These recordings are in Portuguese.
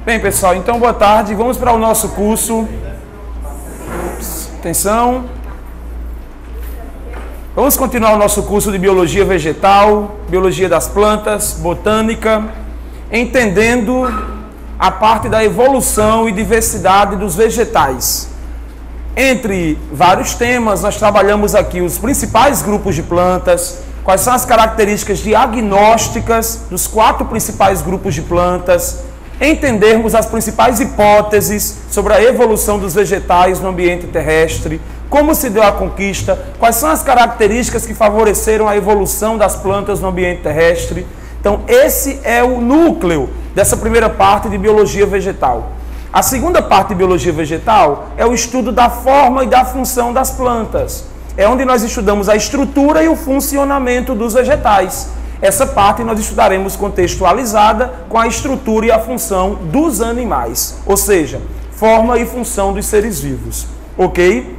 Bem, pessoal, então boa tarde. Vamos para o nosso curso. Atenção. Vamos continuar o nosso curso de Biologia Vegetal, Biologia das Plantas, Botânica, entendendo a parte da evolução e diversidade dos vegetais. Entre vários temas, nós trabalhamos aqui os principais grupos de plantas, quais são as características diagnósticas dos 4 principais grupos de plantas, entendermos as principais hipóteses sobre a evolução dos vegetais no ambiente terrestre, como se deu a conquista, quais são as características que favoreceram a evolução das plantas no ambiente terrestre. Então, esse é o núcleo dessa primeira parte de biologia vegetal. A segunda parte de biologia vegetal é o estudo da forma e da função das plantas. É onde nós estudamos a estrutura e o funcionamento dos vegetais. Essa parte nós estudaremos contextualizada com a estrutura e a função dos animais, ou seja, forma e função dos seres vivos, ok?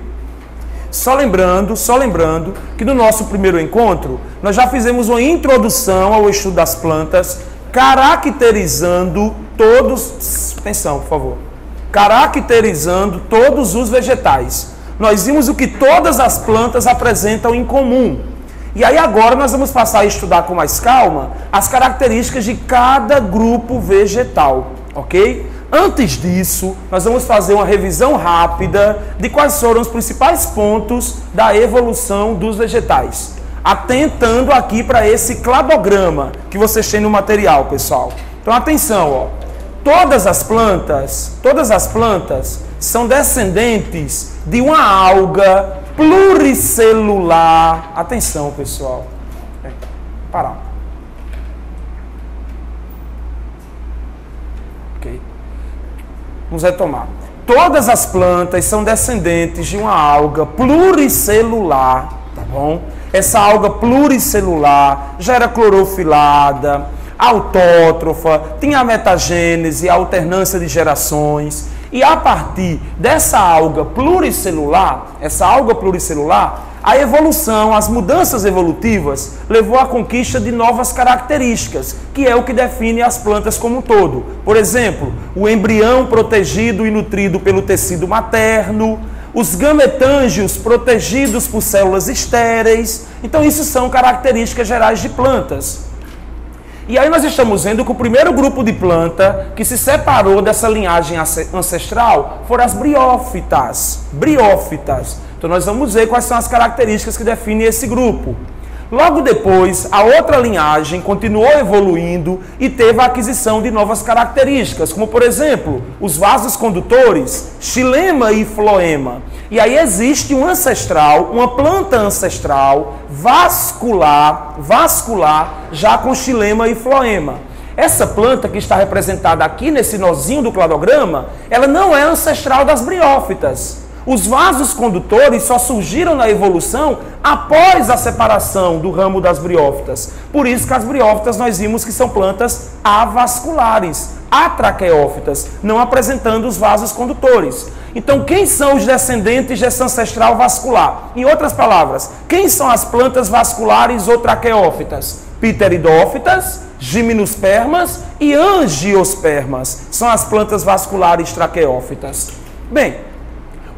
Só lembrando que no nosso primeiro encontro, nós já fizemos uma introdução ao estudo das plantas, caracterizando todos, atenção, por favor, caracterizando todos os vegetais. Nós vimos o que todas as plantas apresentam em comum. E aí agora nós vamos passar a estudar com mais calma as características de cada grupo vegetal, ok? Antes disso, nós vamos fazer uma revisão rápida de quais foram os principais pontos da evolução dos vegetais. Atentando aqui para esse cladograma que vocês têm no material, pessoal. Então atenção, ó. Todas as plantas são descendentes de uma alga pluricelular. Atenção, pessoal. Parar. Ok. Vamos retomar. Todas as plantas são descendentes de uma alga pluricelular, tá bom? Essa alga pluricelular já era clorofilada, autótrofa, tinha a metagênese, a alternância de gerações. E a partir dessa alga pluricelular, a evolução, as mudanças evolutivas, levou à conquista de novas características, que é o que define as plantas como um todo. Por exemplo, o embrião protegido e nutrido pelo tecido materno, os gametângios protegidos por células estéreis. Então, isso são características gerais de plantas. E aí nós estamos vendo que o primeiro grupo de planta que se separou dessa linhagem ancestral foram as briófitas. Então nós vamos ver quais são as características que definem esse grupo. Logo depois, a outra linhagem continuou evoluindo e teve a aquisição de novas características, como por exemplo, os vasos condutores, xilema e floema. E aí existe um ancestral, uma planta ancestral vascular, já com xilema e floema. Essa planta que está representada aqui nesse nozinho do cladograma, ela não é ancestral das briófitas. Os vasos condutores só surgiram na evolução após a separação do ramo das briófitas. Por isso que as briófitas nós vimos que são plantas avasculares, atraqueófitas, não apresentando os vasos condutores. Então, quem são os descendentes dessa ancestral vascular? Em outras palavras, quem são as plantas vasculares ou traqueófitas? Pteridófitas, gimnospermas e angiospermas. São as plantas vasculares traqueófitas. Bem,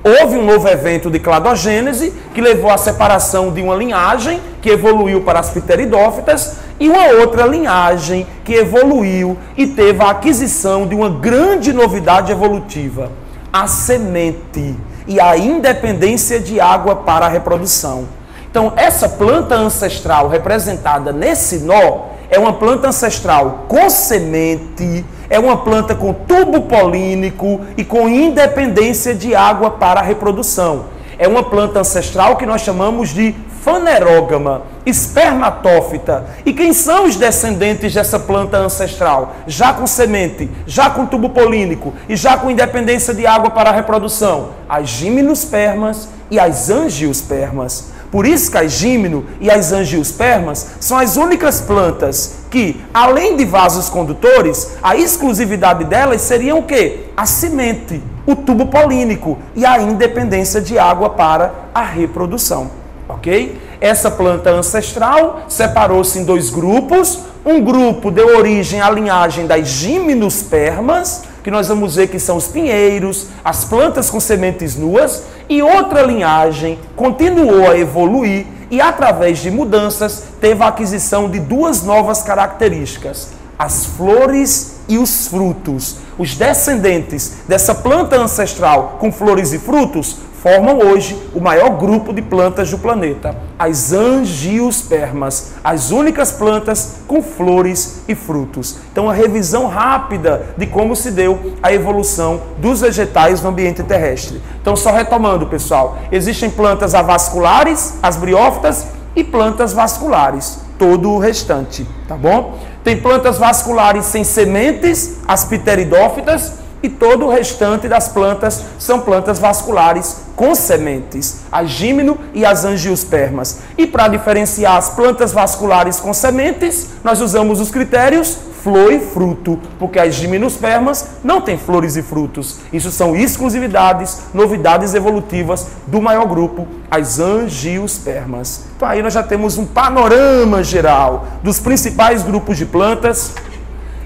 houve um novo evento de cladogênese que levou à separação de uma linhagem que evoluiu para as pteridófitas e uma outra linhagem que evoluiu e teve a aquisição de uma grande novidade evolutiva, a semente e a independência de água para a reprodução. Então, essa planta ancestral representada nesse nó é uma planta ancestral com semente, é uma planta com tubo polínico e com independência de água para a reprodução. É uma planta ancestral que nós chamamos de fanerógama, espermatófita. E quem são os descendentes dessa planta ancestral? Já com semente, já com tubo polínico e já com independência de água para a reprodução? As gimnospermas e as angiospermas. Por isso que as gimno e as angiospermas são as únicas plantas que, além de vasos condutores, a exclusividade delas seria o quê? A semente, o tubo polínico e a independência de água para a reprodução. Ok? Essa planta ancestral separou-se em 2 grupos. Um grupo deu origem à linhagem das gimnospermas, que nós vamos ver que são os pinheiros, as plantas com sementes nuas, e outra linhagem continuou a evoluir e, através de mudanças, teve a aquisição de duas novas características: as flores e os frutos. Os descendentes dessa planta ancestral com flores e frutos formam hoje o maior grupo de plantas do planeta, as angiospermas, as únicas plantas com flores e frutos. Então, uma revisão rápida de como se deu a evolução dos vegetais no ambiente terrestre. Então, só retomando, pessoal, existem plantas avasculares, as briófitas, e plantas vasculares, todo o restante, tá bom? Tem plantas vasculares sem sementes, as pteridófitas, e todo o restante das plantas são plantas vasculares com sementes, as gímeno e as angiospermas. E para diferenciar as plantas vasculares com sementes, nós usamos os critérios flor e fruto, porque as gimnospermas não têm flores e frutos. Isso são exclusividades, novidades evolutivas do maior grupo, as angiospermas. Então aí nós já temos um panorama geral dos principais grupos de plantas.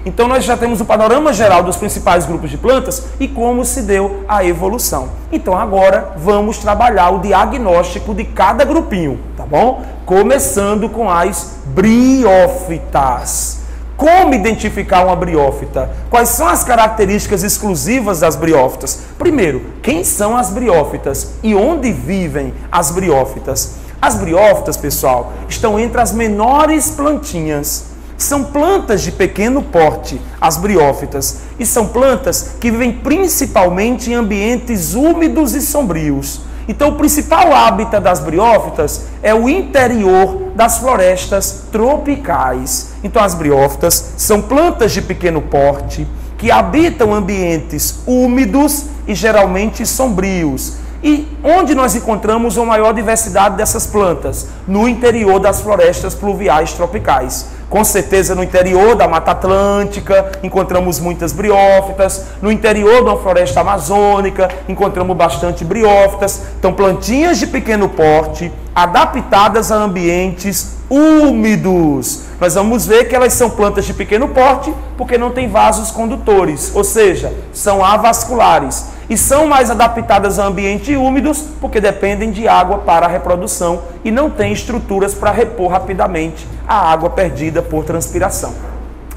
Então nós já temos o panorama geral dos principais grupos de plantas e como se deu a evolução. Então agora vamos trabalhar o diagnóstico de cada grupinho, tá bom? Começando com as briófitas. Como identificar uma briófita? Quais são as características exclusivas das briófitas? Primeiro, quem são as briófitas e onde vivem as briófitas? As briófitas, pessoal, estão entre as menores plantinhas. São plantas de pequeno porte, as briófitas, e são plantas que vivem principalmente em ambientes úmidos e sombrios. Então, o principal hábitat das briófitas é o interior das florestas tropicais. Então, as briófitas são plantas de pequeno porte que habitam ambientes úmidos e geralmente sombrios. E onde nós encontramos a maior diversidade dessas plantas? No interior das florestas pluviais tropicais. Com certeza no interior da Mata Atlântica encontramos muitas briófitas, no interior de uma floresta amazônica encontramos bastante briófitas. Então, plantinhas de pequeno porte, adaptadas a ambientes úmidos. Nós vamos ver que elas são plantas de pequeno porte porque não têm vasos condutores, ou seja, são avasculares. E são mais adaptadas a ambientes úmidos porque dependem de água para a reprodução e não têm estruturas para repor rapidamente a água perdida por transpiração.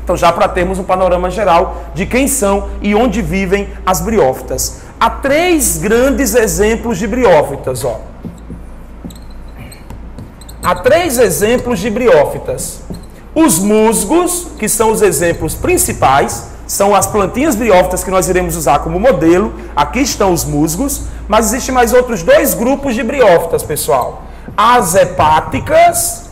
Então, já para termos um panorama geral de quem são e onde vivem as briófitas. Há três grandes exemplos de briófitas, ó. Há três exemplos de briófitas. Os musgos, que são os exemplos principais, são as plantinhas briófitas que nós iremos usar como modelo. Aqui estão os musgos, mas existem mais outros dois grupos de briófitas, pessoal. As hepáticas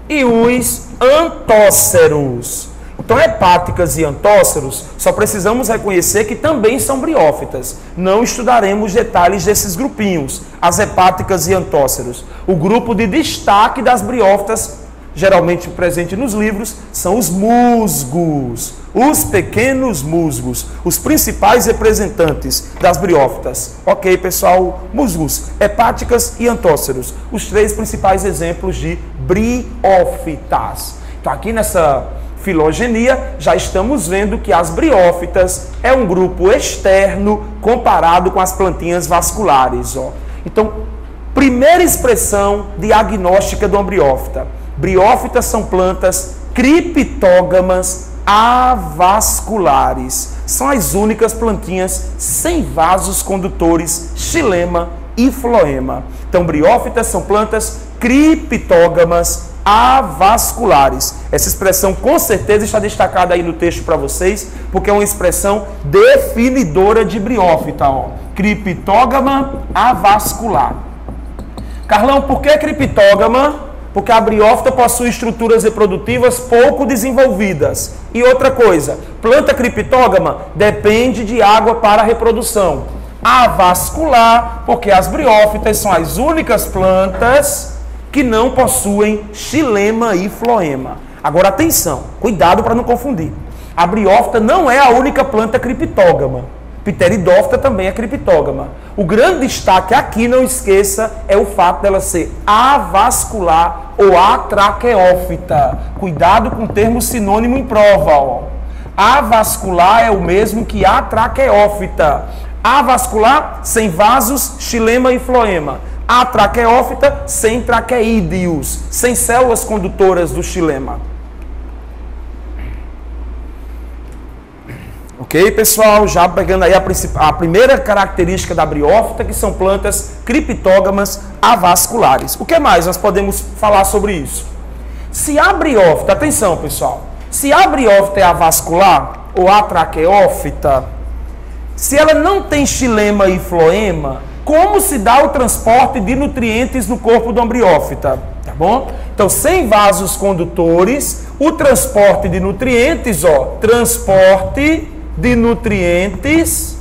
e os antóceros. Então, hepáticas e antóceros, só precisamos reconhecer que também são briófitas. Não estudaremos detalhes desses grupinhos, as hepáticas e antóceros. O grupo de destaque das briófitas, geralmente presente nos livros, são os musgos, os pequenos musgos, os principais representantes das briófitas. Ok, pessoal? Musgos, hepáticas e antóceros, os três principais exemplos de briófitas. Então, aqui nessa filogenia, já estamos vendo que as briófitas é um grupo externo comparado com as plantinhas vasculares. Ó. Então, primeira expressão diagnóstica de uma briófita. Briófitas são plantas criptógamas avasculares. São as únicas plantinhas sem vasos condutores, xilema e floema. Então, briófitas são plantas criptógamas avasculares. Essa expressão com certeza está destacada aí no texto para vocês, porque é uma expressão definidora de briófita. Ó. Criptógama avascular. Carlão, por que criptógama? Porque a briófita possui estruturas reprodutivas pouco desenvolvidas. E outra coisa, planta criptógama depende de água para a reprodução. Avascular, porque as briófitas são as únicas plantas que não possuem xilema e floema. Agora atenção, cuidado para não confundir. A briófita não é a única planta criptógama. Pteridófita também é criptógama. O grande destaque aqui, não esqueça, é o fato dela ser avascular ou atraqueófita. Cuidado com o termo sinônimo em prova. Ó. Avascular é o mesmo que atraqueófita. Avascular, sem vasos, xilema e floema. Atraqueófita, sem traqueídeos, sem células condutoras do xilema. Ok, pessoal? Já pegando aí a primeira característica da briófita, que são plantas criptógamas avasculares. O que mais nós podemos falar sobre isso? Se a briófita, atenção pessoal, se a briófita é avascular ou atraqueófita, se ela não tem xilema e floema, como se dá o transporte de nutrientes no corpo da briófita? Tá bom? Então, sem vasos condutores, o transporte de nutrientes, transporte de nutrientes,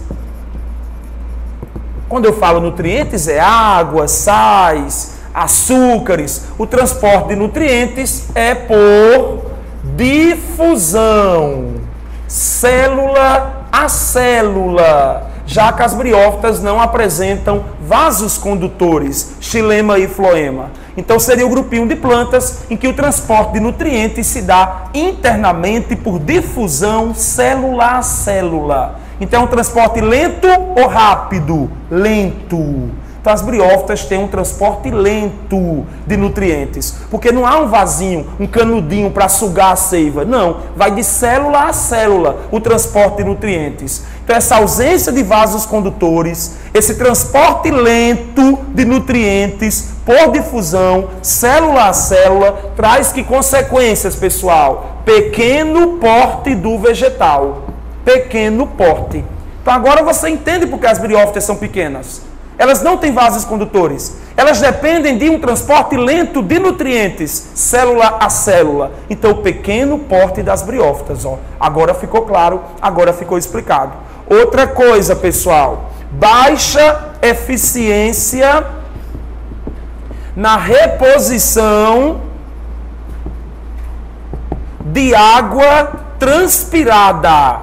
quando eu falo nutrientes, é água, sais, açúcares. O transporte de nutrientes é por difusão, célula a célula, já que as briófitas não apresentam vasos condutores, xilema e floema. Então seria o grupinho de plantas em que o transporte de nutrientes se dá internamente por difusão célula a célula. Então é um transporte lento ou rápido? Lento. Então as briófitas têm um transporte lento de nutrientes, porque não há um vasinho, um canudinho para sugar a seiva. Não, vai de célula a célula o transporte de nutrientes. Então essa ausência de vasos condutores, esse transporte lento de nutrientes por difusão, célula a célula, traz que consequências, pessoal? Pequeno porte do vegetal. Pequeno porte. Então agora você entende por que as briófitas são pequenas. Elas não têm vasos condutores. Elas dependem de um transporte lento de nutrientes, célula a célula. Então, o pequeno porte das briófitas. Agora ficou claro, agora ficou explicado. Outra coisa, pessoal. Baixa eficiência na reposição de água transpirada.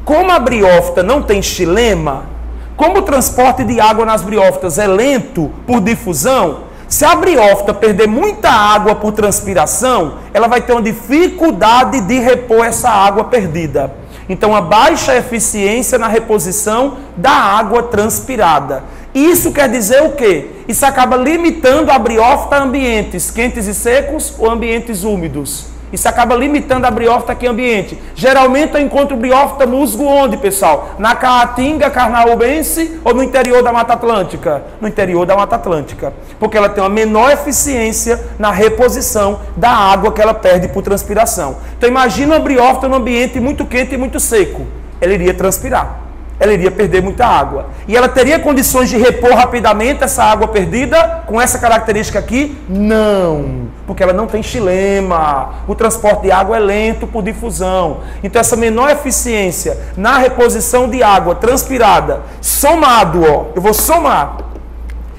Como a briófita não tem xilema, como o transporte de água nas briófitas é lento por difusão, se a briófita perder muita água por transpiração, ela vai ter uma dificuldade de repor essa água perdida. Então, a baixa eficiência na reposição da água transpirada. Isso quer dizer o quê? Isso acaba limitando a briófita a ambientes quentes e secos ou ambientes úmidos. Isso acaba limitando a briófita aqui em ambiente. Geralmente eu encontro briófita musgo onde, pessoal? Na Caatinga carnaúbense ou no interior da Mata Atlântica? No interior da Mata Atlântica. Porque ela tem uma menor eficiência na reposição da água que ela perde por transpiração. Então imagina uma briófita num ambiente muito quente e muito seco. Ela iria transpirar. Ela iria perder muita água. E ela teria condições de repor rapidamente essa água perdida com essa característica aqui? Não, porque ela não tem xilema. O transporte de água é lento por difusão. Então essa menor eficiência na reposição de água transpirada, somado, eu vou somar,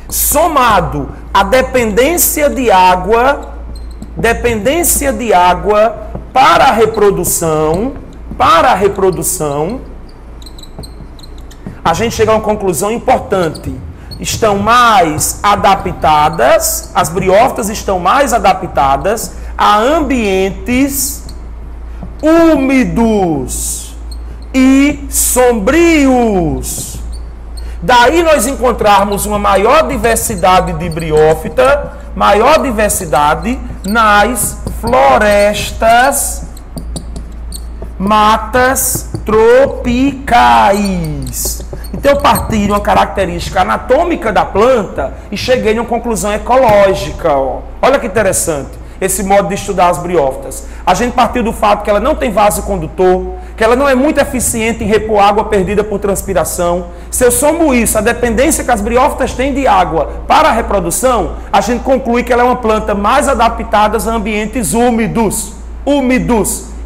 somado a dependência de água para a reprodução, a gente chega a uma conclusão importante. Estão mais adaptadas, as briófitas estão mais adaptadas a ambientes úmidos e sombrios. Daí nós encontrarmos uma maior diversidade de briófita, maior diversidade nas florestas, matas tropicais. Então eu parti de uma característica anatômica da planta e cheguei a uma conclusão ecológica. Olha que interessante esse modo de estudar as briófitas. A gente partiu do fato que ela não tem vaso condutor, que ela não é muito eficiente em repor água perdida por transpiração. Se eu somo isso, a dependência que as briófitas têm de água para a reprodução, a gente conclui que ela é uma planta mais adaptada a ambientes úmidos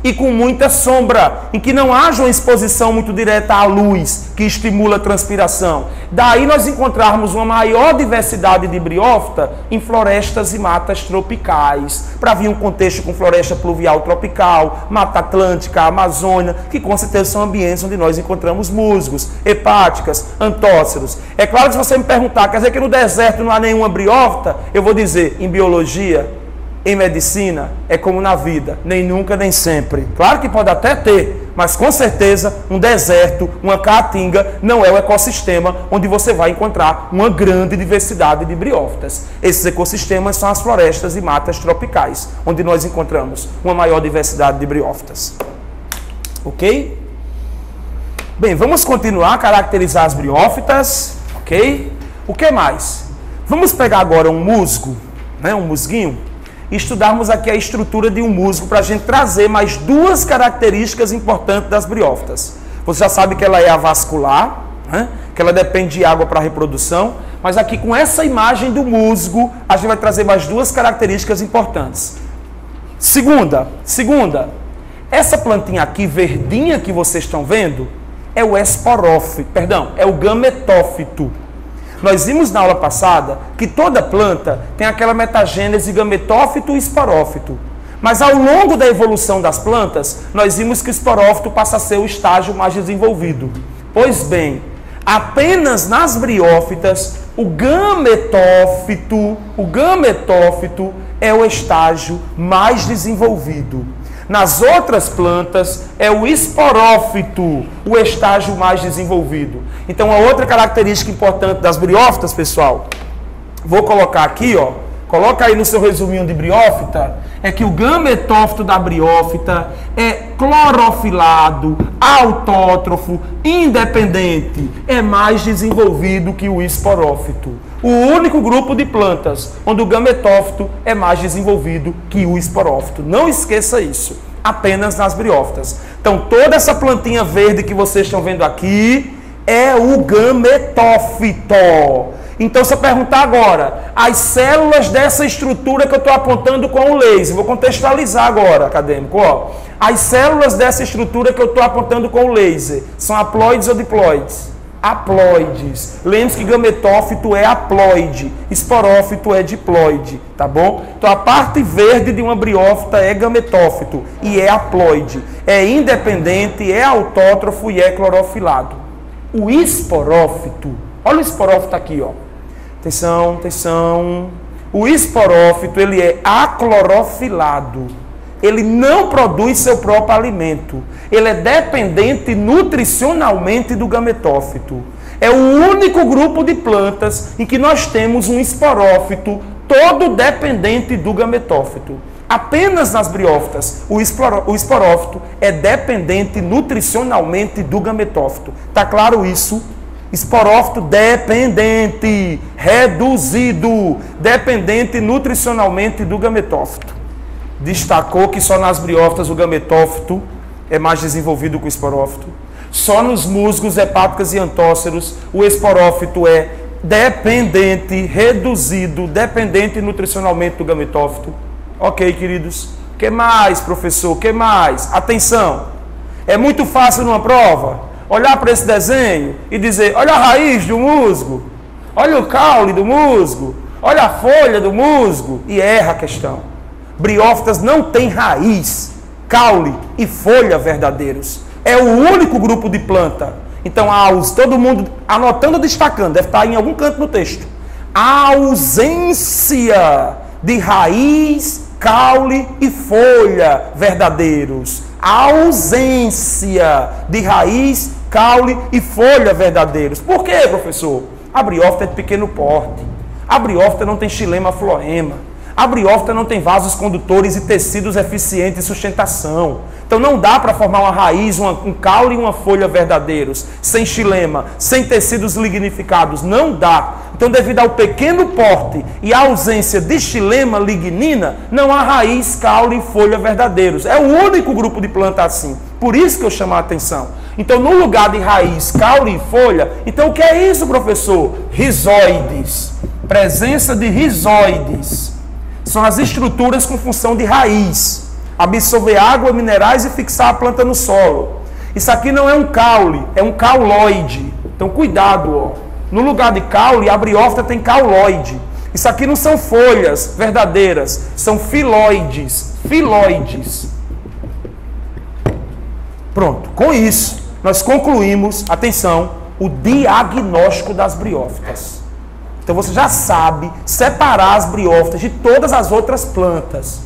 e com muita sombra, em que não haja uma exposição muito direta à luz, que estimula a transpiração. Daí nós encontrarmos uma maior diversidade de briófita em florestas e matas tropicais, para vir um contexto com floresta pluvial tropical, Mata Atlântica, Amazônia, que com certeza são ambientes onde nós encontramos musgos, hepáticas, antóceros. É claro que se você me perguntar, quer dizer que no deserto não há nenhuma briófita? Eu vou dizer, em biologia, em medicina é como na vida, nem nunca, nem sempre. Claro que pode até ter, mas com certeza um deserto, uma caatinga não é o ecossistema onde você vai encontrar uma grande diversidade de briófitas. Esses ecossistemas são as florestas e matas tropicais, onde nós encontramos uma maior diversidade de briófitas. Ok? Bem, vamos continuar a caracterizar as briófitas, ok? O que mais? Vamos pegar agora um musgo, né, um musguinho, e estudarmos aqui a estrutura de um musgo para a gente trazer mais duas características importantes das briófitas. Você já sabe que ela é avascular, né, que ela depende de água para a reprodução, mas aqui com essa imagem do musgo, a gente vai trazer mais duas características importantes. Segunda, essa plantinha aqui, verdinha que vocês estão vendo, é o esporófito, é o gametófito. Nós vimos na aula passada que toda planta tem aquela metagênese gametófito e esporófito. Mas ao longo da evolução das plantas, nós vimos que o esporófito passa a ser o estágio mais desenvolvido. Pois bem, apenas nas briófitas, o gametófito é o estágio mais desenvolvido. Nas outras plantas, é o esporófito, o estágio mais desenvolvido. Então, a outra característica importante das briófitas, pessoal, vou colocar aqui, ó, coloca aí no seu resuminho de briófita, é que o gametófito da briófita é clorofilado, autótrofo, independente, é mais desenvolvido que o esporófito. O único grupo de plantas onde o gametófito é mais desenvolvido que o esporófito. Não esqueça isso, apenas nas briófitas. Então, toda essa plantinha verde que vocês estão vendo aqui é o gametófito. Então, se eu perguntar agora, as células dessa estrutura que eu estou apontando com o laser, vou contextualizar agora, acadêmico, ó. As células dessa estrutura que eu estou apontando com o laser são haploides ou diploides? Haploides. Lembre-se que gametófito é haploide, esporófito é diploide, tá bom? Então a parte verde de uma briófita é gametófito e é haploide, é independente, é autótrofo e é clorofilado. O esporófito, olha o esporófito aqui, ó. Atenção. O esporófito, ele é aclorofilado. Ele não produz seu próprio alimento. Ele é dependente nutricionalmente do gametófito. É o único grupo de plantas em que nós temos um esporófito todo dependente do gametófito. Apenas nas briófitas, o esporófito é dependente nutricionalmente do gametófito. Tá claro isso? Esporófito dependente, reduzido, dependente nutricionalmente do gametófito. Destacou que só nas briófitas o gametófito é mais desenvolvido que o esporófito. Só nos musgos, hepáticas e antóceros o esporófito é dependente, reduzido, dependente nutricionalmente do gametófito. Ok, queridos? O que mais, professor? O que mais? Atenção! É muito fácil numa prova olhar para esse desenho e dizer, olha a raiz do musgo, olha o caule do musgo, olha a folha do musgo, e erra a questão. Briófitas não têm raiz, caule e folha verdadeiros. É o único grupo de planta. Então, todo mundo anotando, destacando, deve estar em algum canto no texto. A ausência de raiz, caule e folha verdadeiros. A ausência de raiz, caule e folha verdadeiros. Por quê, professor? A briófita é de pequeno porte. A briófita não tem xilema floema. A briófita não tem vasos condutores e tecidos eficientes de sustentação. Então não dá para formar uma raiz, um caule e uma folha verdadeiros, sem xilema, sem tecidos lignificados. Não dá. Então, devido ao pequeno porte e à ausência de xilema lignina, não há raiz, caule e folha verdadeiros. É o único grupo de planta assim. Por isso que eu chamo a atenção. Então, no lugar de raiz, caule e folha, então o que é isso, professor? Rizóides. Presença de rizóides. São as estruturas com função de raiz. Absorver água, minerais e fixar a planta no solo. Isso aqui não é um caule, é um cauloide. Então, cuidado, ó. No lugar de caule, a briófita tem cauloide. Isso aqui não são folhas verdadeiras, são filóides. Filóides. Pronto. Com isso, nós concluímos, atenção, o diagnóstico das briófitas. Então você já sabe separar as briófitas de todas as outras plantas.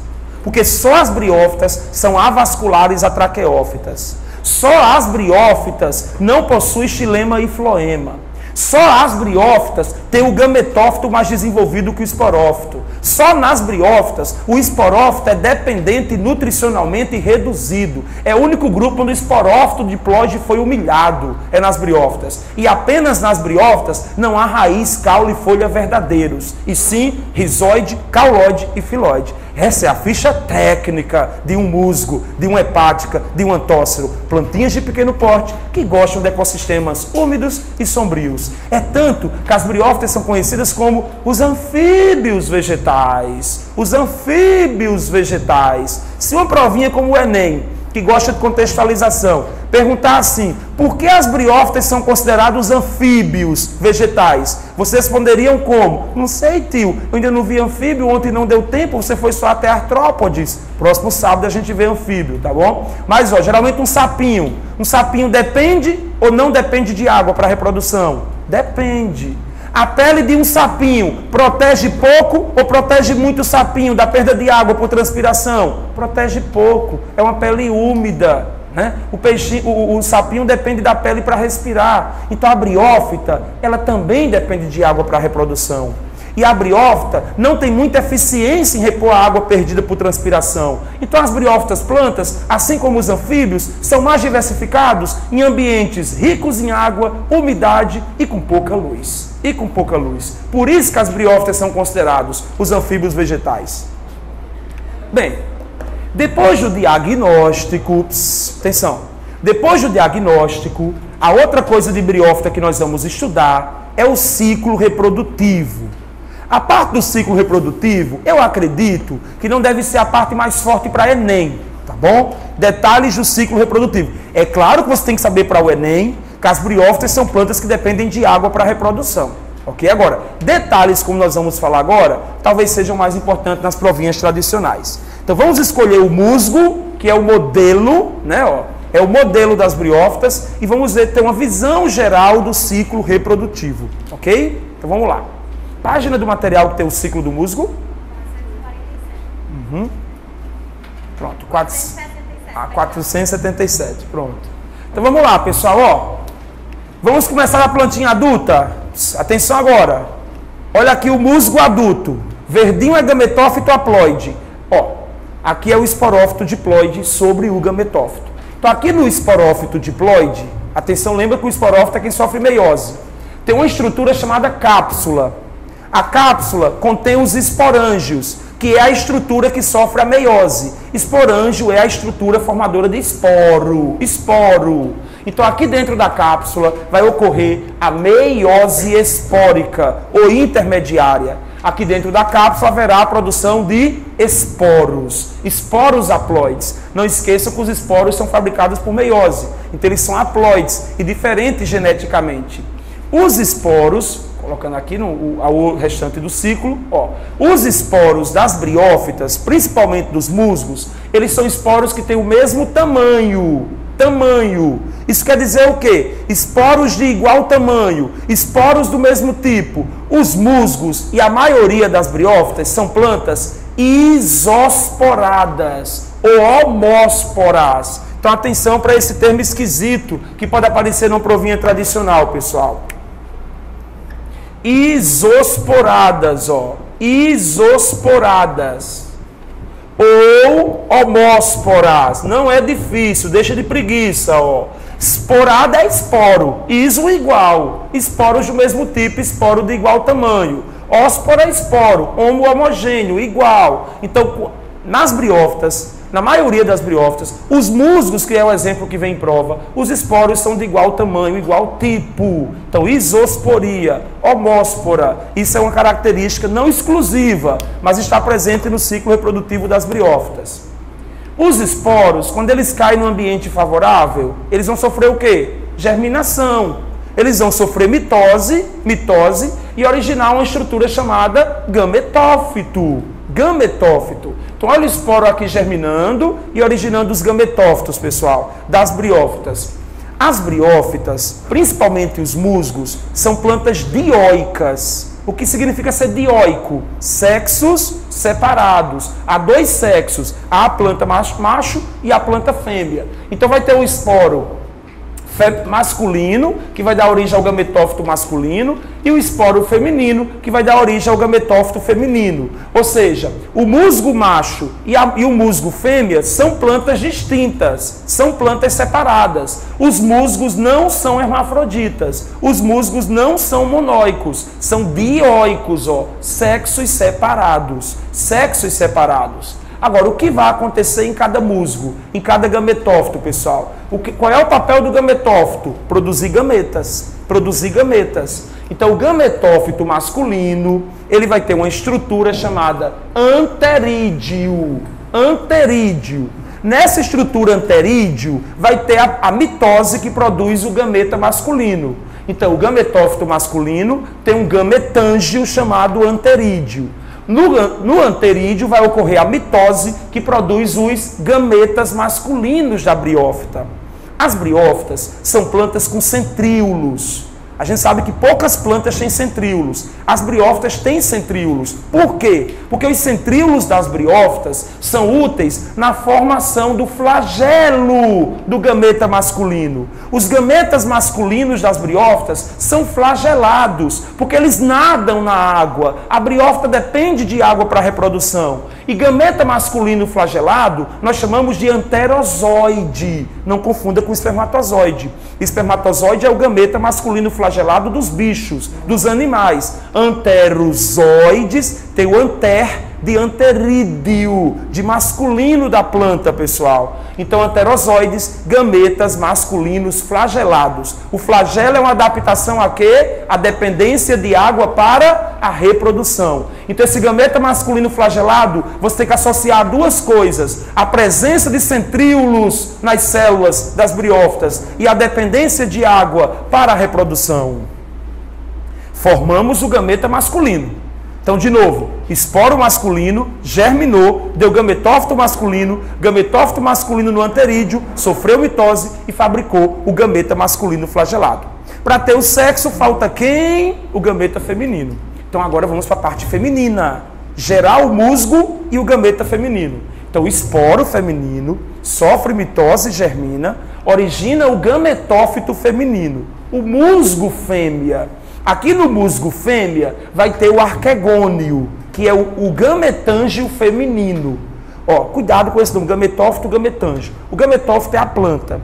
Porque só as briófitas são avasculares atraqueófitas. Só as briófitas não possuem xilema e floema. Só as briófitas têm o gametófito mais desenvolvido que o esporófito. Só nas briófitas, o esporófito é dependente nutricionalmente reduzido. É o único grupo onde o esporófito diploide foi humilhado, é nas briófitas. E apenas nas briófitas não há raiz, caule e folha verdadeiros, e sim rizóide, cauloide e filóide. Essa é a ficha técnica de um musgo, de uma hepática, de um antócero. Plantinhas de pequeno porte que gostam de ecossistemas úmidos e sombrios. É tanto que as briófitas são conhecidas como os anfíbios vegetais. Os anfíbios vegetais. Se uma provinha como o Enem, que gosta de contextualização, perguntar assim, por que as briófitas são considerados anfíbios vegetais? Vocês responderiam como? Não sei, tio, eu ainda não vi anfíbio, ontem não deu tempo, você foi só até artrópodes. Próximo sábado a gente vê anfíbio, tá bom? Mas, ó, geralmente um sapinho depende ou não depende de água para reprodução? Depende. A pele de um sapinho protege pouco ou protege muito o sapinho da perda de água por transpiração? Protege pouco. É uma pele úmida, né? O sapinho depende da pele para respirar. Então a briófita, ela também depende de água para reprodução. E a briófita não tem muita eficiência em repor a água perdida por transpiração. Então as briófitas plantas, assim como os anfíbios, são mais diversificados em ambientes ricos em água, umidade e com pouca luz. Por isso que as briófitas são considerados os anfíbios vegetais. Bem, depois do diagnóstico, atenção, depois do diagnóstico, a outra coisa de briófita que nós vamos estudar é o ciclo reprodutivo. A parte do ciclo reprodutivo, eu acredito que não deve ser a parte mais forte para Enem, tá bom? Detalhes do ciclo reprodutivo. É claro que você tem que saber para o Enem que as briófitas são plantas que dependem de água para a reprodução, ok? Agora, detalhes como nós vamos falar agora, talvez sejam mais importantes nas provinhas tradicionais. Então vamos escolher o musgo, que é o modelo, né? Ó, é o modelo das briófitas, e vamos ter uma visão geral do ciclo reprodutivo, ok? Então vamos lá. Página do material que tem o ciclo do musgo. 477. Pronto, 477. Pronto. Então vamos lá, pessoal. Ó, vamos começar a plantinha adulta. Atenção agora. Olha aqui o musgo adulto. Verdinho é gametófito haploide. Ó, aqui é o esporófito diploide sobre o gametófito. Então aqui no esporófito diploide, atenção, lembra que o esporófito é quem sofre meiose. Tem uma estrutura chamada cápsula. A cápsula contém os esporângios, que é a estrutura que sofre a meiose. Esporângio é a estrutura formadora de esporo. Então aqui dentro da cápsula vai ocorrer a meiose espórica ou intermediária. Aqui dentro da cápsula haverá a produção de esporos haploides. Não esqueçam que os esporos são fabricados por meiose, então eles são haploides e diferentes geneticamente. Os esporos, colocando aqui o restante do ciclo, ó, os esporos das briófitas, principalmente dos musgos, eles são esporos que têm o mesmo tamanho. Isso quer dizer o quê? Esporos de igual tamanho, esporos do mesmo tipo. Os musgos e a maioria das briófitas são plantas isosporadas ou homósporas. Então atenção para esse termo esquisito que pode aparecer numa provinha tradicional, pessoal. Isosporadas, ó. Isosporadas. Ou homósporas. Não é difícil, deixa de preguiça, ó. Esporada é esporo. Iso igual. Esporos do mesmo tipo, esporo de igual tamanho. Óspora é esporo. Homo homogêneo, igual. Então, nas briófitas, na maioria das briófitas, os musgos, que é o exemplo que vem em prova, os esporos são de igual tamanho, igual tipo. Então, isosporia, homóspora, isso é uma característica não exclusiva, mas está presente no ciclo reprodutivo das briófitas. Os esporos, quando eles caem no ambiente favorável, eles vão sofrer o quê? Germinação. Eles vão sofrer mitose e originar uma estrutura chamada gametófito. Então, olha o esporo aqui germinando e originando os gametófitos, pessoal, das briófitas. As briófitas, principalmente os musgos, são plantas dioicas. O que significa ser dioico? Sexos separados. Há dois sexos, há a planta macho e a planta fêmea. Então vai ter o esporo masculino, que vai dar origem ao gametófito masculino, e o esporo feminino, que vai dar origem ao gametófito feminino. Ou seja, o musgo macho e o musgo fêmea são plantas distintas, são plantas separadas. Os musgos não são hermafroditas, os musgos não são monóicos, são dioicos, sexos separados. Sexos separados. Agora, o que vai acontecer em cada musgo, em cada gametófito, pessoal? Qual é o papel do gametófito? Produzir gametas. Produzir gametas. Então, o gametófito masculino, ele vai ter uma estrutura chamada anterídeo. Anterídeo. Nessa estrutura anterídeo, vai ter a mitose que produz o gameta masculino. Então, o gametófito masculino tem um gametângio chamado anterídeo. No anterídeo vai ocorrer a mitose que produz os gametas masculinos da briófita. As briófitas são plantas com centríolos. A gente sabe que poucas plantas têm centríolos. As briófitas têm centríolos. Por quê? Porque os centríolos das briófitas são úteis na formação do flagelo do gameta masculino. Os gametas masculinos das briófitas são flagelados, porque eles nadam na água. A briófita depende de água para a reprodução. E gameta masculino flagelado nós chamamos de anterozoide. Não confunda com espermatozoide. Espermatozoide é o gameta masculino flagelado dos bichos, dos animais. Anterozoides tem o de anterídeo, de masculino da planta, pessoal. Então, anterozoides, gametas masculinos flagelados. O flagelo é uma adaptação a quê? A dependência de água para a reprodução. Então, esse gameta masculino flagelado, você tem que associar duas coisas. A presença de centríolos nas células das briófitas e a dependência de água para a reprodução. Formamos o gameta masculino. Então, de novo, esporo masculino, germinou, deu gametófito masculino no anterídeo, sofreu mitose e fabricou o gameta masculino flagelado. Para ter o sexo, falta quem? O gameta feminino. Então, agora vamos para a parte feminina. Gerar o musgo e o gameta feminino. Então, o esporo feminino sofre mitose e germina, origina o gametófito feminino. O musgo fêmea. Aqui no musgo fêmea vai ter o arquegônio, que é o gametângio feminino. Cuidado com esse nome, gametófito, gametângio. O gametófito é a planta.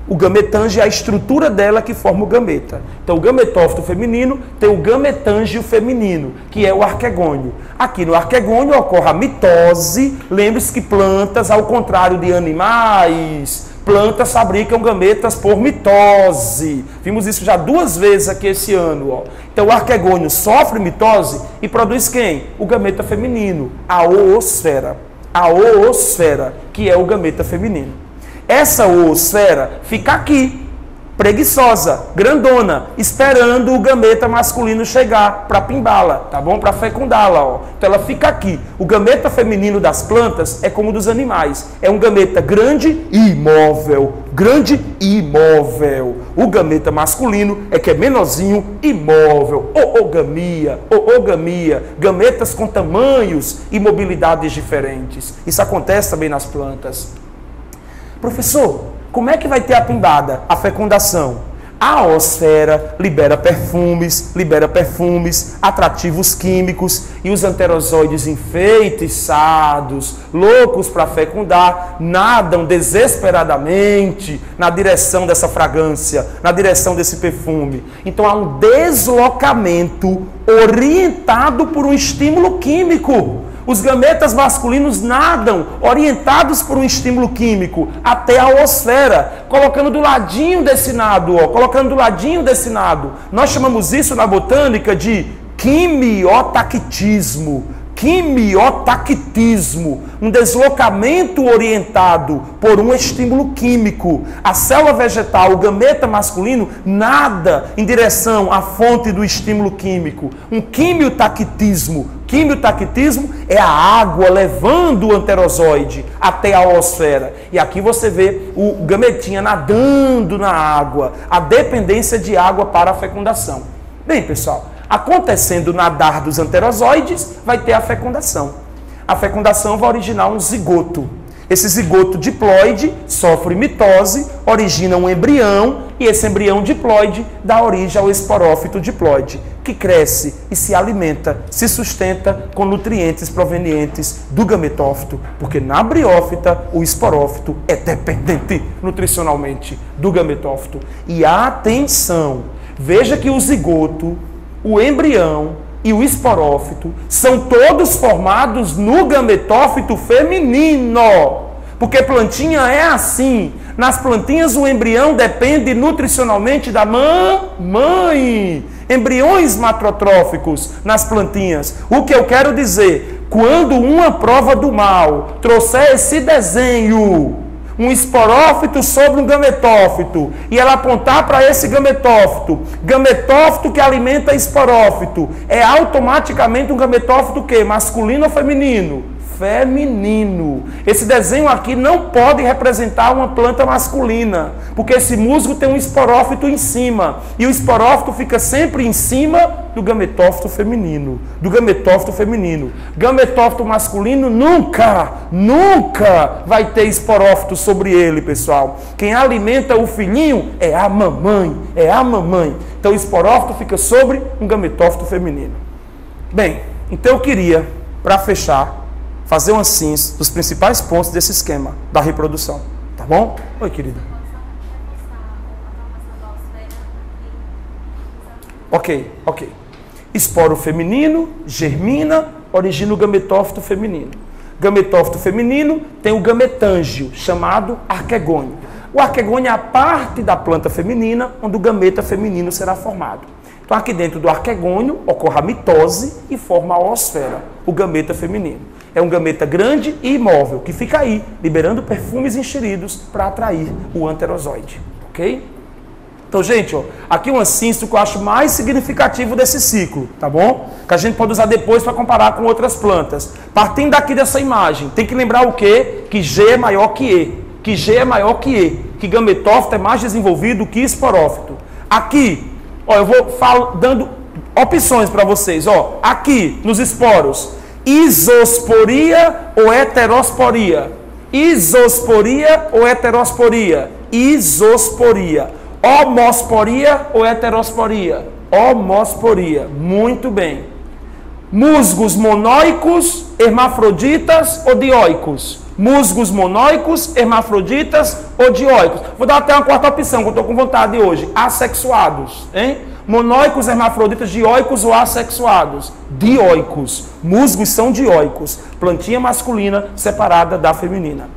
O gametângio é a estrutura dela que forma o gameta. Então, o gametófito feminino tem o gametângio feminino, que é o arquegônio. Aqui no arquegônio ocorre a mitose. Lembre-se que plantas, ao contrário de animais, plantas fabricam gametas por mitose. Vimos isso já 2 vezes aqui esse ano. Então, o arquegônio sofre mitose e produz quem? O gameta feminino, a oosfera. A oosfera, que é o gameta feminino. Essa oosfera fica aqui, preguiçosa, grandona, esperando o gameta masculino chegar para pimbá-la, tá bom? Para fecundá-la, Então ela fica aqui. O gameta feminino das plantas é como o dos animais. É um gameta grande e imóvel. Grande e imóvel. O gameta masculino é que é menorzinho, imóvel. Oogamia. Gametas com tamanhos e mobilidades diferentes. Isso acontece também nas plantas. Professor, como é que vai ter a pimbada, a fecundação? A oosfera libera perfumes, atrativos químicos, e os anterozoides enfeitiçados, loucos para fecundar, nadam desesperadamente na direção dessa fragrância, na direção desse perfume. Então há um deslocamento orientado por um estímulo químico. Os gametas masculinos nadam orientados por um estímulo químico até a oosfera, colocando do ladinho desse nado, Nós chamamos isso na botânica de quimiotactismo. Quimiotactismo, um deslocamento orientado por um estímulo químico. A célula vegetal, o gameta masculino, nada em direção à fonte do estímulo químico. Um quimiotactismo. Quimiotactismo é a água levando o anterozoide até a oosfera. E aqui você vê o gametinha nadando na água, a dependência de água para a fecundação. Bem, pessoal, Acontecendo na dar dos anterozoides, vai ter a fecundação. A fecundação vai originar um zigoto. Esse zigoto diploide sofre mitose, origina um embrião, e esse embrião diploide dá origem ao esporófito diploide, que cresce e se alimenta, se sustenta com nutrientes provenientes do gametófito, porque na briófita o esporófito é dependente nutricionalmente do gametófito. E atenção, veja que o zigoto, o embrião e o esporófito são todos formados no gametófito feminino. Porque plantinha é assim. Nas plantinhas o embrião depende nutricionalmente da mãe. Embriões matrotróficos nas plantinhas. O que eu quero dizer? Quando uma prova do mal trouxer esse desenho, um esporófito sobre um gametófito, e ela apontar para esse gametófito que alimenta esporófito, é automaticamente um gametófito o quê? Masculino ou feminino? Feminino. Esse desenho aqui não pode representar uma planta masculina, porque esse musgo tem um esporófito em cima, e o esporófito fica sempre em cima do gametófito feminino. Gametófito masculino nunca vai ter esporófito sobre ele, pessoal. Quem alimenta o filhinho é a mamãe. Então o esporófito fica sobre um gametófito feminino. Bem, então eu queria, para fechar, fazer uma síntese dos principais pontos desse esquema da reprodução. Tá bom? Oi, querida. Ok. Esporo feminino, germina, origina o gametófito feminino. Gametófito feminino tem o gametângio, chamado arquegônio. O arquegônio é a parte da planta feminina onde o gameta feminino será formado. Então, aqui dentro do arquegônio ocorre a mitose e forma a oosfera, o gameta feminino. É um gameta grande e imóvel, que fica aí, liberando perfumes enxeridos para atrair o anterozoide. Ok? Então, gente, ó, aqui uma síntese que eu acho mais significativo desse ciclo, tá bom? Que a gente pode usar depois para comparar com outras plantas. Partindo daqui dessa imagem, tem que lembrar o quê? Que G é maior que E. Que gametófito é mais desenvolvido que esporófito. Aqui, ó, eu vou dando opções para vocês. Ó, aqui, nos esporos, isosporia ou heterosporia? Isosporia ou heterosporia? Isosporia. Homosporia ou heterosporia? Homosporia. Muito bem. Musgos monóicos, hermafroditas ou dioicos? Musgos monóicos, hermafroditas ou dioicos? Vou dar até uma quarta opção, que eu estou com vontade hoje. Assexuados, hein? Monóicos, hermafroditas, dioicos ou assexuados? Dioicos. Musgos são dioicos. Plantinha masculina separada da feminina.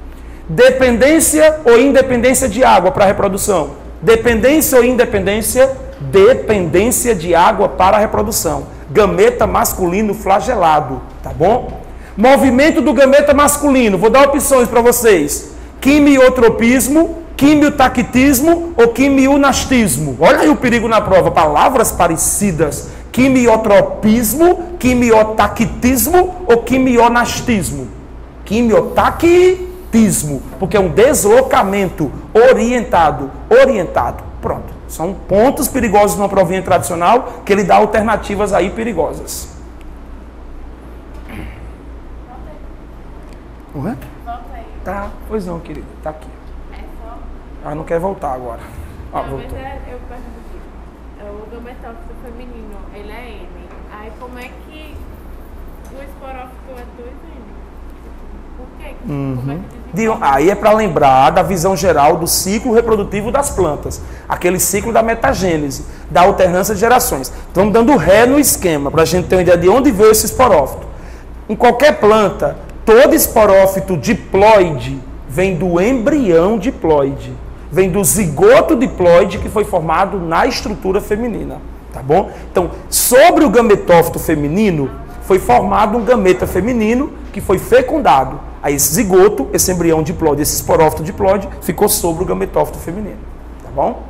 Dependência ou independência de água para a reprodução? Dependência ou independência? Dependência de água para a reprodução. Gameta masculino flagelado, tá bom? Movimento do gameta masculino. Vou dar opções para vocês. Quimiotropismo, quimiotactismo ou quimionastismo. Olha aí o perigo na prova. Palavras parecidas. Quimiotropismo, quimiotactismo ou quimionastismo. Quimiotactismo, porque é um deslocamento orientado. Pronto. São pontos perigosos numa provinha tradicional que ele dá alternativas aí perigosas. Ué? Volta aí. Tá, pois não, querido. Tá aqui. É só... Ah, não quer voltar agora. Ah, não, voltou. mas eu pergunto aqui. O gametófito feminino, ele é N. Aí como é que o esporófito é 2N? Por quê? Como é que Aí é para lembrar da visão geral do ciclo reprodutivo das plantas. Aquele ciclo da metagênese, da alternância de gerações. Estamos dando ré no esquema, para a gente ter uma ideia de onde veio esse esporófito. Em qualquer planta, todo esporófito diploide vem do embrião diploide. Vem do zigoto diploide que foi formado na estrutura feminina. Tá bom? Então, sobre o gametófito feminino, foi formado um gameta feminino que foi fecundado. Aí esse zigoto, esse embrião diploide, esse esporófito diploide, ficou sobre o gametófito feminino. Tá bom?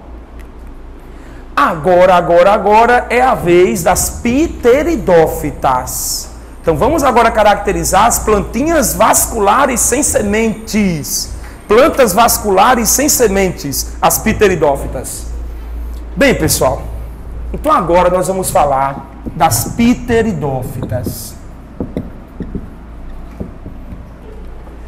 Agora é a vez das pteridófitas. Então vamos agora caracterizar as plantinhas vasculares sem sementes. Plantas vasculares sem sementes, as pteridófitas. Bem, pessoal, então agora nós vamos falar das pteridófitas.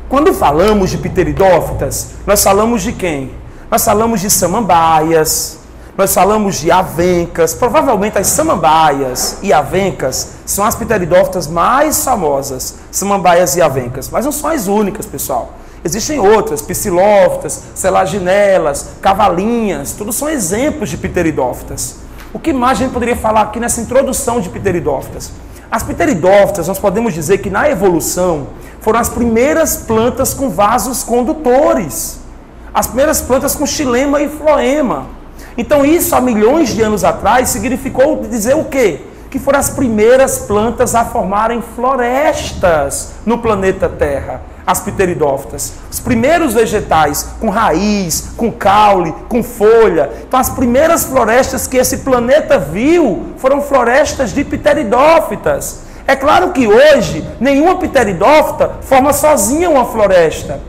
Quando falamos de pteridófitas, nós falamos de quem? Nós falamos de samambaias, nós falamos de avencas. Provavelmente as samambaias e avencas são as pteridófitas mais famosas, samambaias e avencas. Mas não são as únicas, pessoal. Existem outras, psilófitas, selaginelas, cavalinhas, tudo são exemplos de pteridófitas. O que mais a gente poderia falar aqui nessa introdução de pteridófitas? As pteridófitas, nós podemos dizer que na evolução foram as primeiras plantas com vasos condutores. As primeiras plantas com xilema e floema. Então isso há milhões de anos atrás significou dizer o quê? Que foram as primeiras plantas a formarem florestas no planeta Terra. As pteridófitas. Os primeiros vegetais com raiz, com caule, com folha. Então as primeiras florestas que esse planeta viu foram florestas de pteridófitas. É claro que hoje nenhuma pteridófita forma sozinha uma floresta.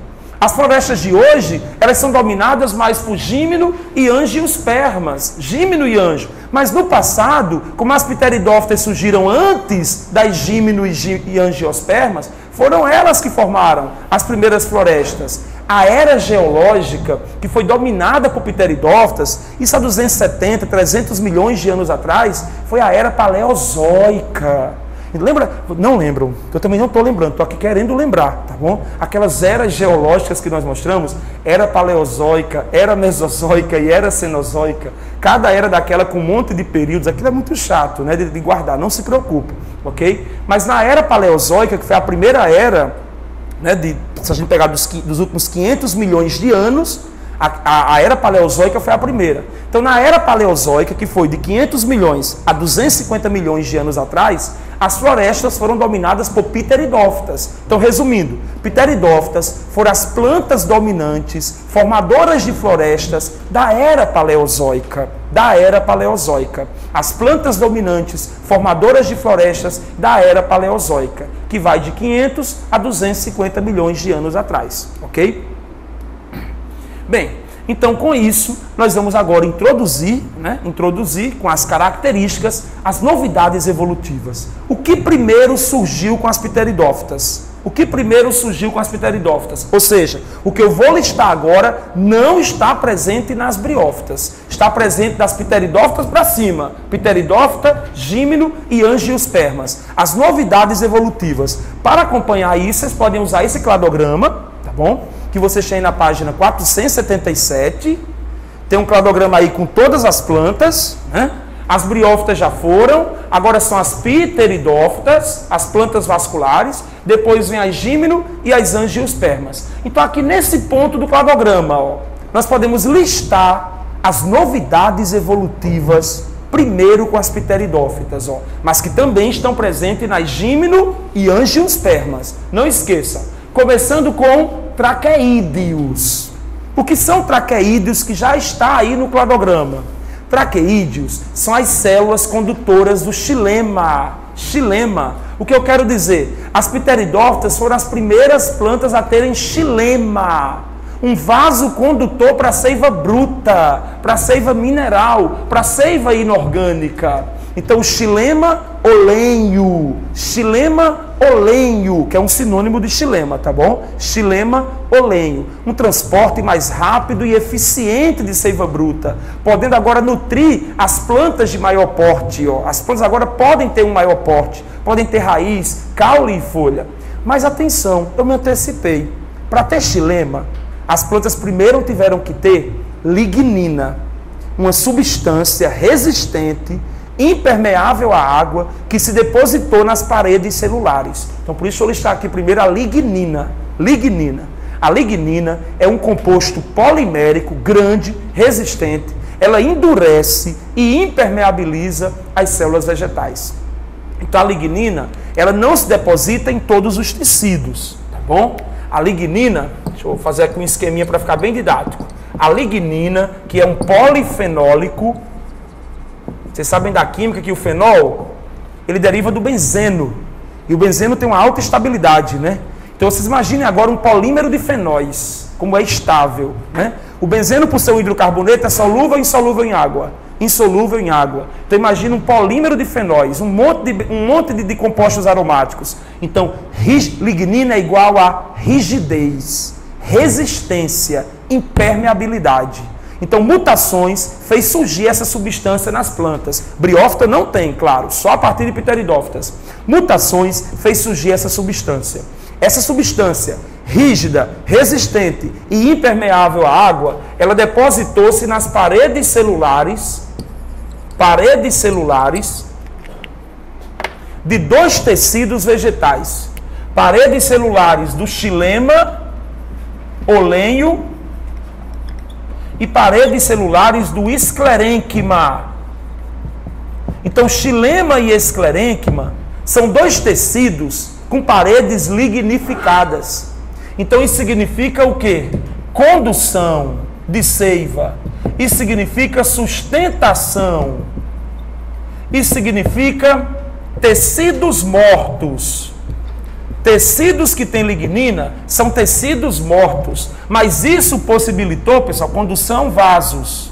As florestas de hoje, elas são dominadas mais por gímeno e angiospermas. Gímeno e anjo. Mas no passado, como as pteridófitas surgiram antes das gímeno e angiospermas, foram elas que formaram as primeiras florestas. A era geológica, que foi dominada por pteridófitas, isso há 270, 300 milhões de anos atrás, foi a era paleozoica. Lembra? Não lembram, eu também não estou lembrando, estou aqui querendo lembrar, tá bom? Aquelas eras geológicas que nós mostramos, era paleozoica, era mesozoica e era cenozoica, cada era daquela com um monte de períodos, aquilo é muito chato, né, de guardar, não se preocupe, ok? Mas na era paleozoica, que foi a primeira era, né, se a gente pegar dos últimos 500 milhões de anos, a era paleozoica foi a primeira. Então, na era paleozoica, que foi de 500 milhões a 250 milhões de anos atrás, as florestas foram dominadas por pteridófitas. Então, resumindo, pteridófitas foram as plantas dominantes, formadoras de florestas da era paleozoica. Da era paleozoica. As plantas dominantes, formadoras de florestas da era paleozoica, que vai de 500 a 250 milhões de anos atrás. Ok? Bem, então com isso, nós vamos agora introduzir com as características, as novidades evolutivas. O que primeiro surgiu com as pteridófitas? O que primeiro surgiu com as pteridófitas? Ou seja, o que eu vou listar agora não está presente nas briófitas. Está presente das pteridófitas para cima. Pteridófita, gímeno e angiospermas. As novidades evolutivas. Para acompanhar isso, vocês podem usar esse cladograma, tá bom? Que vocês têm na página 477, tem um cladograma aí com todas as plantas, né? As briófitas já foram, agora são as pteridófitas, as plantas vasculares, depois vem as gímeno e as angiospermas. Então aqui nesse ponto do cladograma, ó, nós podemos listar as novidades evolutivas primeiro com as pteridófitas, ó, mas que também estão presentes nas gímeno e angiospermas. Não esqueçam, começando com traqueídeos. O que são traqueídeos que já está aí no cladograma? Traqueídeos são as células condutoras do xilema. Xilema. O que eu quero dizer? As pteridófitas foram as primeiras plantas a terem xilema. Um vaso condutor para a seiva bruta, para a seiva mineral, para a seiva inorgânica. Então, xilema olênio, que é um sinônimo de xilema, tá bom? Xilema olênio, um transporte mais rápido e eficiente de seiva bruta, podendo agora nutrir as plantas de maior porte, ó. As plantas agora podem ter um maior porte, podem ter raiz, caule e folha. Mas atenção, eu me antecipei. Para ter xilema, as plantas primeiro tiveram que ter lignina, uma substância resistente, impermeável à água, que se depositou nas paredes celulares. Então, por isso eu vou listar aqui primeiro a lignina. Lignina. A lignina é um composto polimérico grande, resistente. Ela endurece e impermeabiliza as células vegetais. Então, a lignina, ela não se deposita em todos os tecidos, tá bom? A lignina, deixa eu fazer aqui um esqueminha para ficar bem didático. A lignina, que é um polifenólico. Vocês sabem da química que o fenol, ele deriva do benzeno. E o benzeno tem uma alta estabilidade, né? Então vocês imaginem agora um polímero de fenóis, como é estável, né? O benzeno, por ser um hidrocarboneto, é solúvel e insolúvel em água. insolúvel em água. Então imagina um polímero de fenóis, um monte de compostos aromáticos. Então, lignina é igual a rigidez, resistência, impermeabilidade. Então, mutações fez surgir essa substância nas plantas. Briófita não tem, claro, só a partir de pteridófitas. Mutações fez surgir essa substância. Essa substância rígida, resistente e impermeável à água, ela depositou-se nas paredes celulares de dois tecidos vegetais. Paredes celulares do xilema, olênio, e paredes celulares do esclerênquima. Então, xilema e esclerênquima são dois tecidos com paredes lignificadas. Então, isso significa o quê? Condução de seiva. Isso significa sustentação. Isso significa tecidos mortos. Tecidos que têm lignina são tecidos mortos, mas isso possibilitou, pessoal, condução vasos,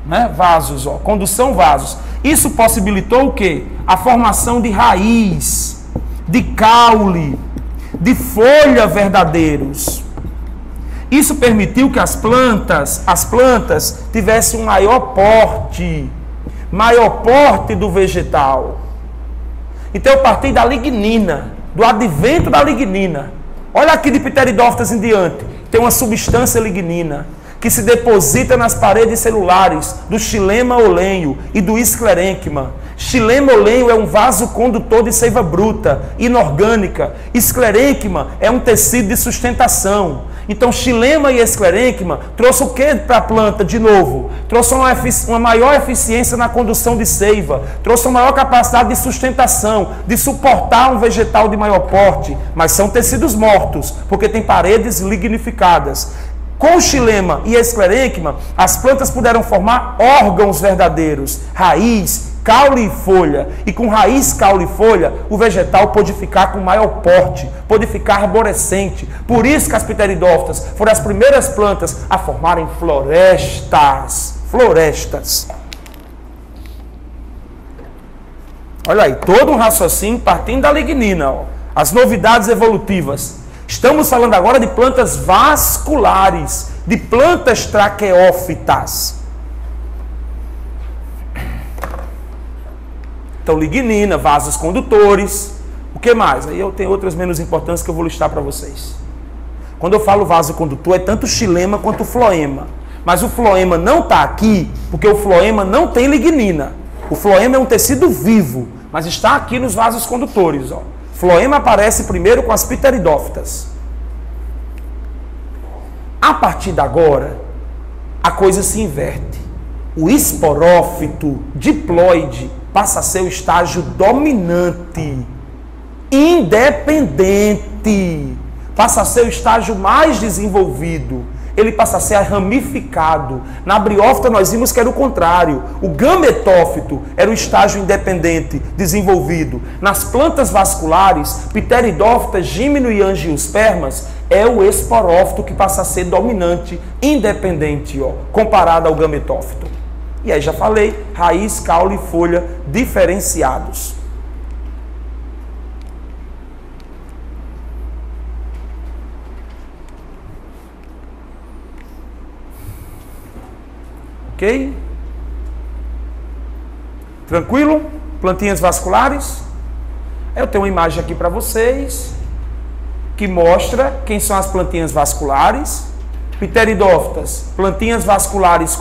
né? Vasos, ó, condução vasos. Isso possibilitou o quê? A formação de raiz, de caule, de folha verdadeiros. Isso permitiu que as plantas tivessem um maior porte do vegetal. Então eu parti da lignina, do advento da lignina. Olha aqui de pteridófitas em diante. Tem uma substância lignina que se deposita nas paredes celulares do xilema olênio e do esclerênquima. Xilema olênio é um vaso condutor de seiva bruta, inorgânica. Esclerênquima é um tecido de sustentação. Então, xilema e esclerênquima trouxe o que para a planta de novo? Trouxe uma maior eficiência na condução de seiva, trouxe uma maior capacidade de sustentação, de suportar um vegetal de maior porte, mas são tecidos mortos, porque tem paredes lignificadas. Com o xilema e a esclerênquima, as plantas puderam formar órgãos verdadeiros, raiz, caule e folha. E com raiz, caule e folha, o vegetal pôde ficar com maior porte, pôde ficar arborescente. Por isso que as pteridófitas foram as primeiras plantas a formarem florestas. Florestas. Olha aí, todo um raciocínio partindo da lignina. Ó. As novidades evolutivas. Estamos falando agora de plantas vasculares, de plantas traqueófitas. Então, lignina, vasos condutores. O que mais? Aí eu tenho outras menos importantes que eu vou listar para vocês. Quando eu falo vaso condutor, é tanto o xilema quanto o floema. Mas o floema não está aqui, porque o floema não tem lignina. O floema é um tecido vivo, mas está aqui nos vasos condutores. Ó. Floema aparece primeiro com as pteridófitas. A partir de agora, a coisa se inverte. O esporófito diploide passa a ser o estágio dominante, independente, passa a ser o estágio mais desenvolvido. Ele passa a ser ramificado. Na briófita nós vimos que era o contrário. O gametófito era o estágio independente, desenvolvido. Nas plantas vasculares, pteridófitas, gímeno e angiospermas, é o esporófito que passa a ser dominante, independente, ó, comparado ao gametófito. E aí já falei, raiz, caule e folha diferenciados. Ok? Tranquilo? Plantinhas vasculares. Eu tenho uma imagem aqui para vocês que mostra quem são as plantinhas vasculares. Pteridófitas, plantinhas vasculares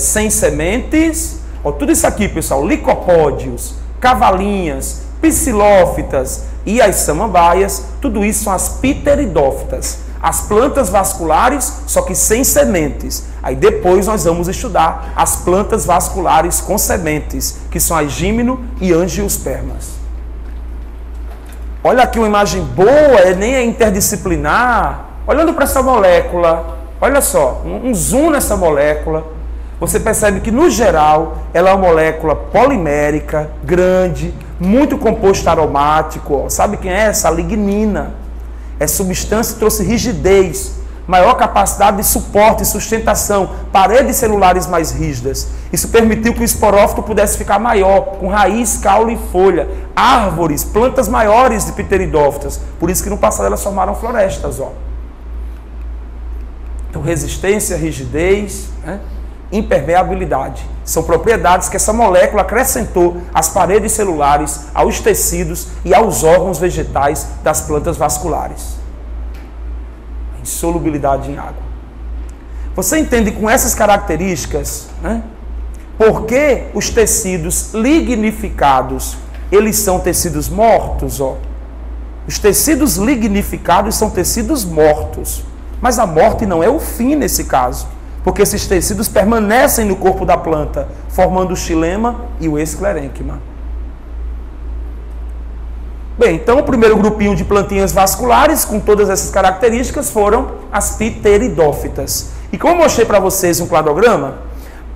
sem sementes. Ó, tudo isso aqui, pessoal, licopódios, cavalinhas, psilófitas e as samambaias, tudo isso são as pteridófitas. As plantas vasculares, só que sem sementes. Aí depois nós vamos estudar as plantas vasculares com sementes, que são as gímeno e angiospermas. Olha aqui uma imagem boa, nem é interdisciplinar. Olhando para essa molécula, olha só, um zoom nessa molécula, você percebe que no geral ela é uma molécula polimérica, grande, muito composto aromático. Ó. Sabe quem é essa? A lignina. Essa substância trouxe rigidez, maior capacidade de suporte e sustentação, paredes celulares mais rígidas. Isso permitiu que o esporófito pudesse ficar maior, com raiz, caule e folha, árvores, plantas maiores de pteridófitas. Por isso que no passado elas formaram florestas, ó. Então, resistência, rigidez, né? Impermeabilidade. São propriedades que essa molécula acrescentou às paredes celulares, aos tecidos e aos órgãos vegetais das plantas vasculares. Insolubilidade em água. Você entende com essas características, né? Por que os tecidos lignificados, eles são tecidos mortos, ó? Os tecidos lignificados são tecidos mortos. Mas a morte não é o fim nesse caso, porque esses tecidos permanecem no corpo da planta, formando o xilema e o esclerênquima. Bem, então o primeiro grupinho de plantinhas vasculares com todas essas características foram as pteridófitas. E como eu mostrei para vocês um cladograma,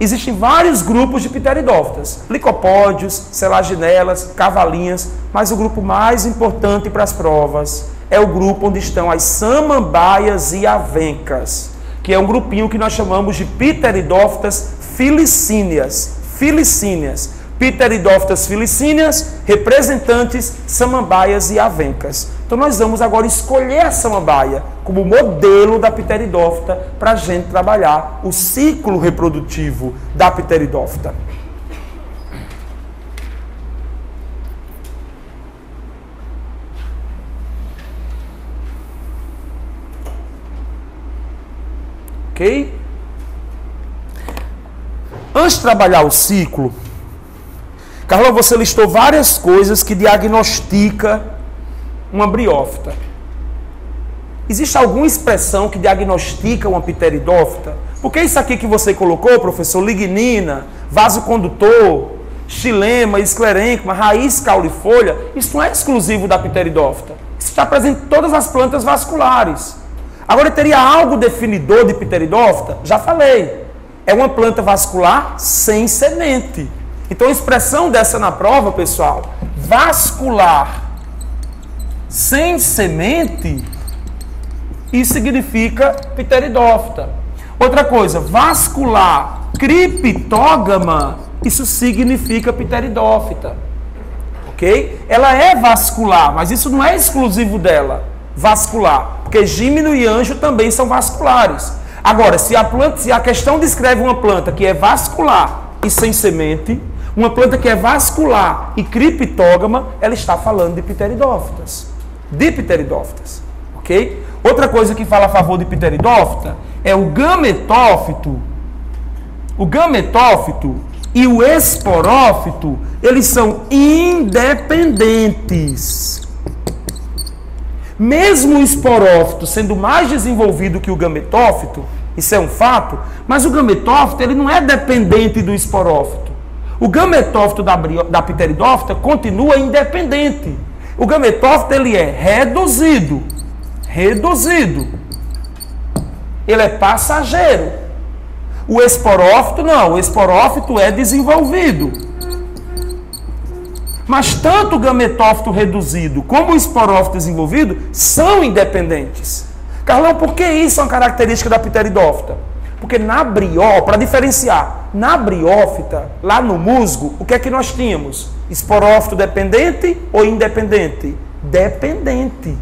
existem vários grupos de pteridófitas, licopódios, selaginelas, cavalinhas, mas o grupo mais importante para as provas é o grupo onde estão as samambaias e avencas, que é um grupinho que nós chamamos de pteridófitas filicíneas. Pteridófitas filicíneas, representantes samambaias e avencas. Então nós vamos agora escolher a samambaia como modelo da pteridófita para a gente trabalhar o ciclo reprodutivo da pteridófita. Ok? Antes de trabalhar o ciclo, Carla, você listou várias coisas que diagnostica uma briófita. Existe alguma expressão que diagnostica uma pteridófita? Porque isso aqui que você colocou, professor, lignina, vasocondutor, xilema, esclerênquima, raiz, caule e folha, isso não é exclusivo da pteridófita. Isso está presente em todas as plantas vasculares. Agora, teria algo definidor de pteridófita? Já falei. É uma planta vascular sem semente. Então, a expressão dessa na prova, pessoal, vascular sem semente, isso significa pteridófita. Outra coisa, vascular criptógama, isso significa pteridófita. Ok? Ela é vascular, mas isso não é exclusivo dela, vascular. Porque gímeno e anjo também são vasculares. Agora, se a questão descreve uma planta que é vascular e sem semente, uma planta que é vascular e criptógama, ela está falando de pteridófitas. Ok? Outra coisa que fala a favor de pteridófita é o gametófito. O gametófito e o esporófito, eles são independentes. Mesmo o esporófito sendo mais desenvolvido que o gametófito, isso é um fato, mas o gametófito ele não é dependente do esporófito. O gametófito da pteridófita continua independente. O gametófito ele é reduzido. Ele é passageiro. O esporófito não, o esporófito é desenvolvido. Mas tanto o gametófito reduzido como o esporófito desenvolvido são independentes. Carlão, por que isso é uma característica da pteridófita? Porque na briófita, para diferenciar, na briófita, lá no musgo, o que é que nós tínhamos? Esporófito dependente ou independente? Dependente.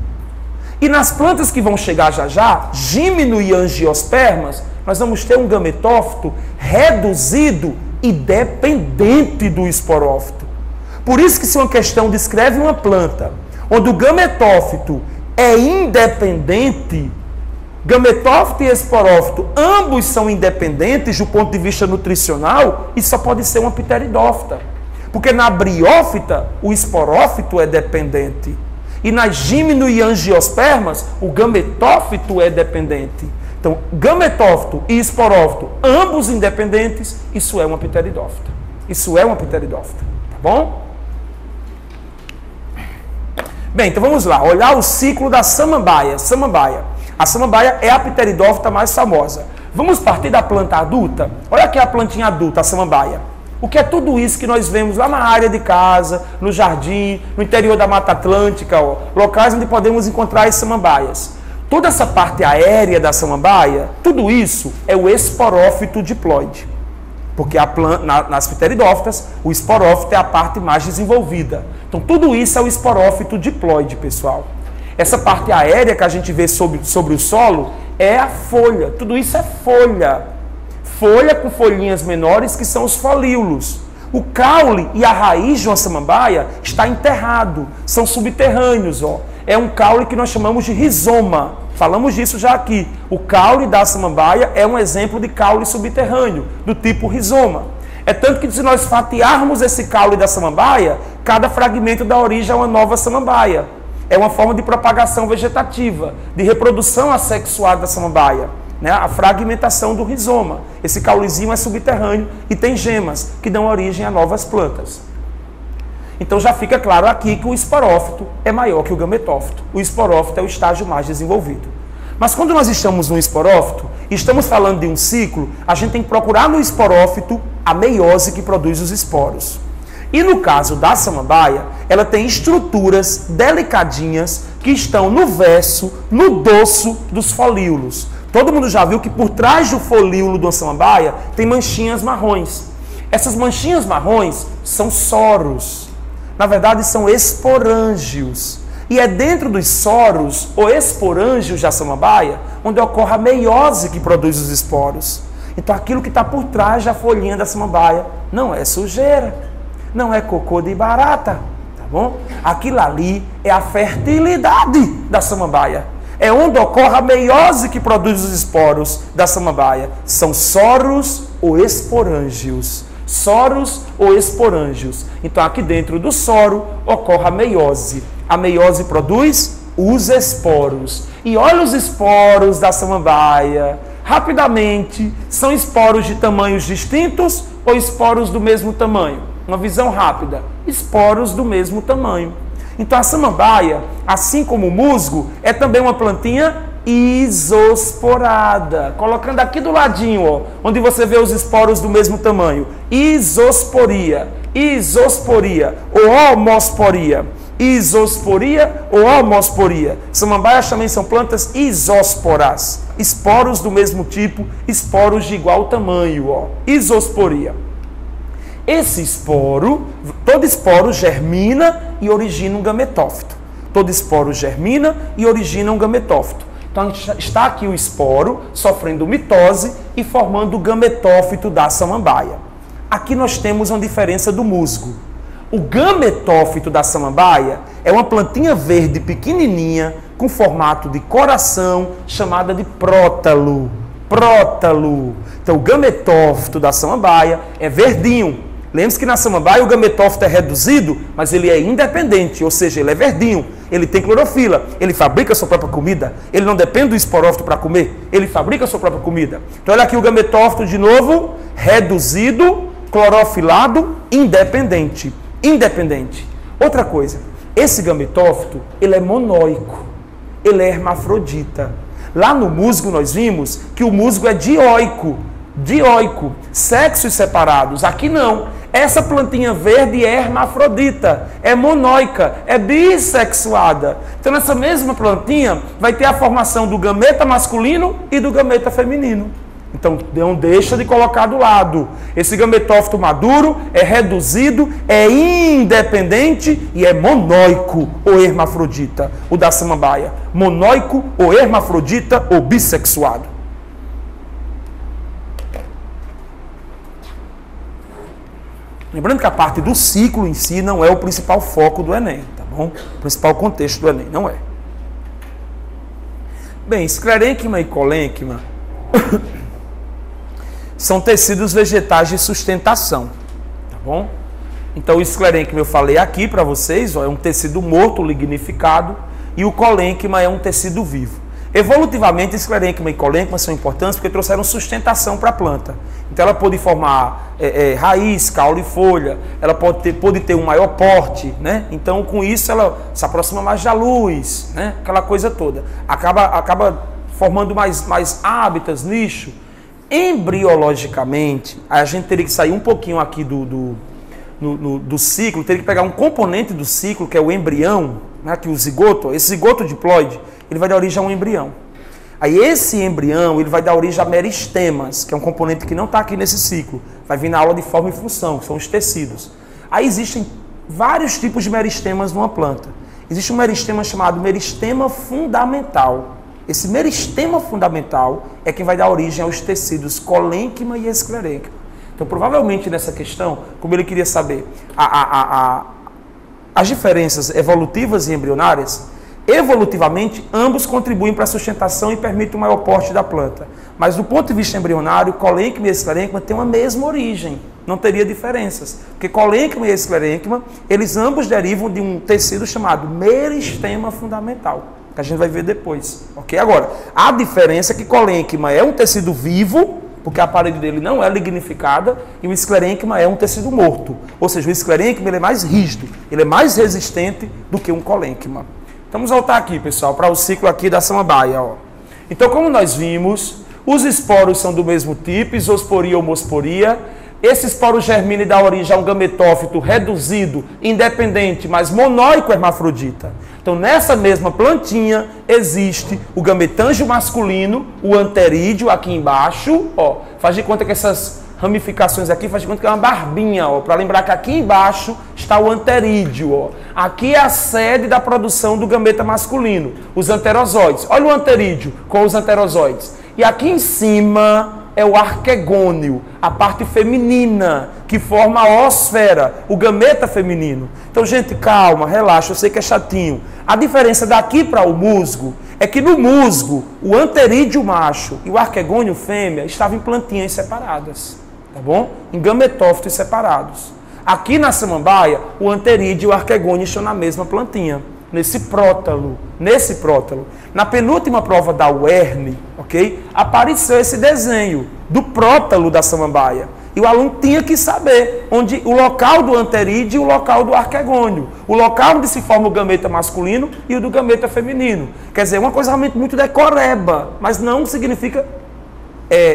E nas plantas que vão chegar já, gímeno e angiospermas, nós vamos ter um gametófito reduzido e dependente do esporófito. Por isso que se uma questão descreve uma planta onde o gametófito é independente, gametófito e esporófito, ambos são independentes do ponto de vista nutricional, isso só pode ser uma pteridófita. Porque na briófita, o esporófito é dependente. E nas gímeno e angiospermas, o gametófito é dependente. Então, gametófito e esporófito, ambos independentes, isso é uma pteridófita. Tá bom? Bem, então vamos lá, olhar o ciclo da samambaia. A samambaia é a pteridófita mais famosa. Vamos partir da planta adulta? Olha aqui a plantinha adulta, a samambaia. O que é tudo isso que nós vemos lá na área de casa, no jardim, no interior da Mata Atlântica, ó, locais onde podemos encontrar as samambaias. Toda essa parte aérea da samambaia, tudo isso é o esporófito diploide. Porque nas pteridófitas, o esporófito é a parte mais desenvolvida. Então, tudo isso é o esporófito diploide, pessoal. Essa parte aérea que a gente vê sobre o solo é a folha. Tudo isso é folha. Folha com folhinhas menores, que são os folíolos. O caule e a raiz de uma samambaia está enterrado. São subterrâneos, ó. É um caule que nós chamamos de rizoma. Falamos disso já aqui. O caule da samambaia é um exemplo de caule subterrâneo, do tipo rizoma. É tanto que se nós fatiarmos esse caule da samambaia, cada fragmento dá origem a uma nova samambaia. É uma forma de propagação vegetativa, de reprodução assexuada da samambaia. Né? A fragmentação do rizoma. Esse caulezinho é subterrâneo e tem gemas que dão origem a novas plantas. Então já fica claro aqui que o esporófito é maior que o gametófito. O esporófito é o estágio mais desenvolvido. Mas quando nós estamos no esporófito e estamos falando de um ciclo, a gente tem que procurar no esporófito a meiose que produz os esporos. E no caso da samambaia, ela tem estruturas delicadinhas que estão no verso, no dorso dos folíolos. Todo mundo já viu que por trás do folíolo de uma samambaia tem manchinhas marrons. Essas manchinhas marrons são soros. Na verdade, são esporângios. E é dentro dos soros, ou esporângios da samambaia, onde ocorre a meiose que produz os esporos. Então, aquilo que está por trás da folhinha da samambaia não é sujeira, não é cocô de barata, tá bom? Aquilo ali é a fertilidade da samambaia. É onde ocorre a meiose que produz os esporos da samambaia. São soros ou esporângios. Soros ou esporângios. Então, aqui dentro do soro ocorre a meiose. A meiose produz os esporos. E olha os esporos da samambaia. Rapidamente, são esporos de tamanhos distintos ou esporos do mesmo tamanho? Uma visão rápida. Esporos do mesmo tamanho. Então, a samambaia, assim como o musgo, é também uma plantinha isosporada. Colocando aqui do ladinho, ó, onde você vê os esporos do mesmo tamanho. Isosporia, isosporia ou homosporia. Isosporia ou homosporia. Samambaias também são plantas isósporas. Esporos do mesmo tipo, esporos de igual tamanho, ó. Isosporia. Esse esporo, todo esporo germina e origina um gametófito. Todo esporo germina e origina um gametófito. Então, está aqui o esporo sofrendo mitose e formando o gametófito da samambaia. Aqui nós temos uma diferença do musgo. O gametófito da samambaia é uma plantinha verde pequenininha com formato de coração chamada de prótalo. Prótalo. Então, o gametófito da samambaia é verdinho. Lembre-se que na samambaia o gametófito é reduzido, mas ele é independente, ou seja, ele é verdinho, ele tem clorofila, ele fabrica a sua própria comida, ele não depende do esporófito para comer, ele fabrica a sua própria comida. Então olha aqui o gametófito de novo, reduzido, clorofilado, independente. Independente. Outra coisa, esse gametófito, ele é monóico, ele é hermafrodita. Lá no musgo nós vimos que o musgo é dioico, sexos separados. Aqui não. Essa plantinha verde é hermafrodita, é monóica, é bissexuada. Então, nessa mesma plantinha, vai ter a formação do gameta masculino e do gameta feminino. Então, não deixa de colocar do lado. Esse gametófito maduro é reduzido, é independente e é monóico ou hermafrodita. O da samambaia, monóico ou hermafrodita ou bissexuado. Lembrando que a parte do ciclo em si não é o principal foco do Enem, tá bom? O principal contexto do Enem, não é. Bem, esclerênquima e colênquima são tecidos vegetais de sustentação, tá bom? Então o esclerênquima eu falei aqui para vocês, ó, é um tecido morto, lignificado, e o colênquima é um tecido vivo. Evolutivamente, esclerênquima e colênquima são importantes porque trouxeram sustentação para a planta. Então ela pode formar raiz, caule e folha, ela pode ter um maior porte, né? Então com isso ela se aproxima mais da luz, né? Aquela coisa toda. Acaba formando mais hábitats, nicho. Embriologicamente, a gente teria que sair um pouquinho aqui do ciclo, teria que pegar um componente do ciclo, que é o embrião, né? Que o zigoto, esse zigoto diploide, ele vai dar origem a um embrião. Aí esse embrião, ele vai dar origem a meristemas, que é um componente que não está aqui nesse ciclo. Vai vir na aula de forma e função, que são os tecidos. Aí existem vários tipos de meristemas numa planta. Existe um meristema chamado meristema fundamental. Esse meristema fundamental é quem vai dar origem aos tecidos colênquima e esclerênquima. Então, provavelmente nessa questão, como ele queria saber as diferenças evolutivas e embrionárias, evolutivamente, ambos contribuem para a sustentação e permitem o maior porte da planta. Mas do ponto de vista embrionário, colênquima e esclerênquima têm uma mesma origem. Não teria diferenças. Porque colênquima e esclerênquima, eles ambos derivam de um tecido chamado meristema fundamental, que a gente vai ver depois. Ok? Agora, a diferença é que colênquima é um tecido vivo, porque a parede dele não é lignificada, e o esclerênquima é um tecido morto. Ou seja, o esclerênquima ele é mais rígido, ele é mais resistente do que um colênquima. Então, vamos voltar aqui, pessoal, para o ciclo aqui da samambaia. Ó. Então, como nós vimos, os esporos são do mesmo tipo, isosporia ou homosporia. Esse esporo germina e dá origem a um gametófito reduzido, independente, mas monóico hermafrodita. Então, nessa mesma plantinha, existe o gametângio masculino, o anterídeo aqui embaixo. Ó, faz de conta que essas ramificações aqui, faz de conta que é uma barbinha, para lembrar que aqui embaixo está o anterídeo. Ó. Aqui é a sede da produção do gameta masculino, os anterozoides. Olha o anterídeo com os anterozoides. E aqui em cima é o arquegônio, a parte feminina, que forma a oosfera, o gameta feminino. Então, gente, calma, relaxa, eu sei que é chatinho. A diferença daqui para o musgo é que no musgo, o anterídeo macho e o arquegônio fêmea estavam em plantinhas separadas, tá bom? Em gametófitos separados. Aqui na samambaia, o anterídeo e o arquegônio estão na mesma plantinha, nesse prótalo. Na penúltima prova da UERN, ok? Apareceu esse desenho do prótalo da samambaia. E o aluno tinha que saber onde o local do anterídeo e o local do arquegônio. O local onde se forma o gameta masculino e o do gameta feminino. Quer dizer, uma coisa realmente muito decoreba, mas não significa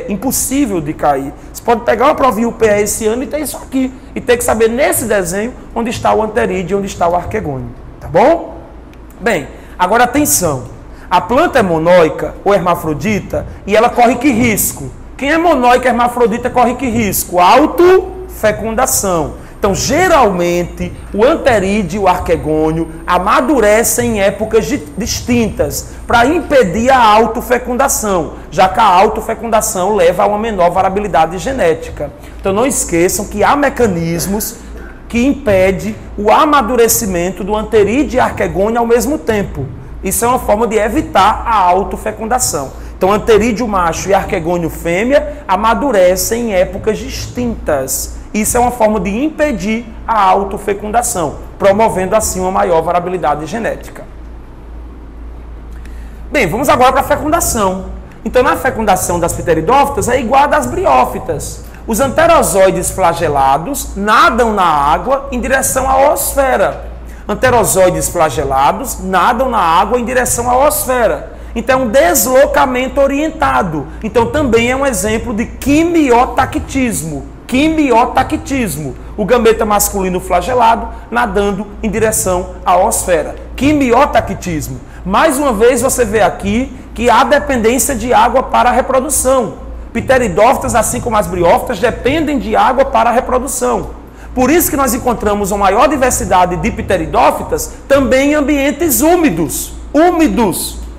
impossível de cair. Você pode pegar uma provinha UPE esse ano e ter isso aqui. E ter que saber nesse desenho onde está o anterídeo e onde está o arquegônio. Tá bom? Bem, agora atenção. A planta é monóica ou hermafrodita e ela corre que risco? Quem é monóica hermafrodita corre que risco? Autofecundação. Então, geralmente, o anterídeo e o arquegônio amadurecem em épocas distintas para impedir a autofecundação, já que a autofecundação leva a uma menor variabilidade genética. Então, não esqueçam que há mecanismos que impedem o amadurecimento do anterídeo e arquegônio ao mesmo tempo. Isso é uma forma de evitar a autofecundação. Então, anterídeo macho e arquegônio fêmea amadurecem em épocas distintas. Isso é uma forma de impedir a autofecundação, promovendo assim uma maior variabilidade genética. Bem, vamos agora para a fecundação. Então, na fecundação das pteridófitas é igual a das briófitas. Os anterozoides flagelados nadam na água em direção à oosfera. Anterozoides flagelados nadam na água em direção à oosfera. Então, é um deslocamento orientado. Então, também é um exemplo de quimiotactismo. O gameta masculino flagelado nadando em direção à oosfera. Quimiotactismo. Mais uma vez, você vê aqui que há dependência de água para a reprodução. Pteridófitas, assim como as briófitas, dependem de água para a reprodução. Por isso que nós encontramos uma maior diversidade de pteridófitas também em ambientes úmidos,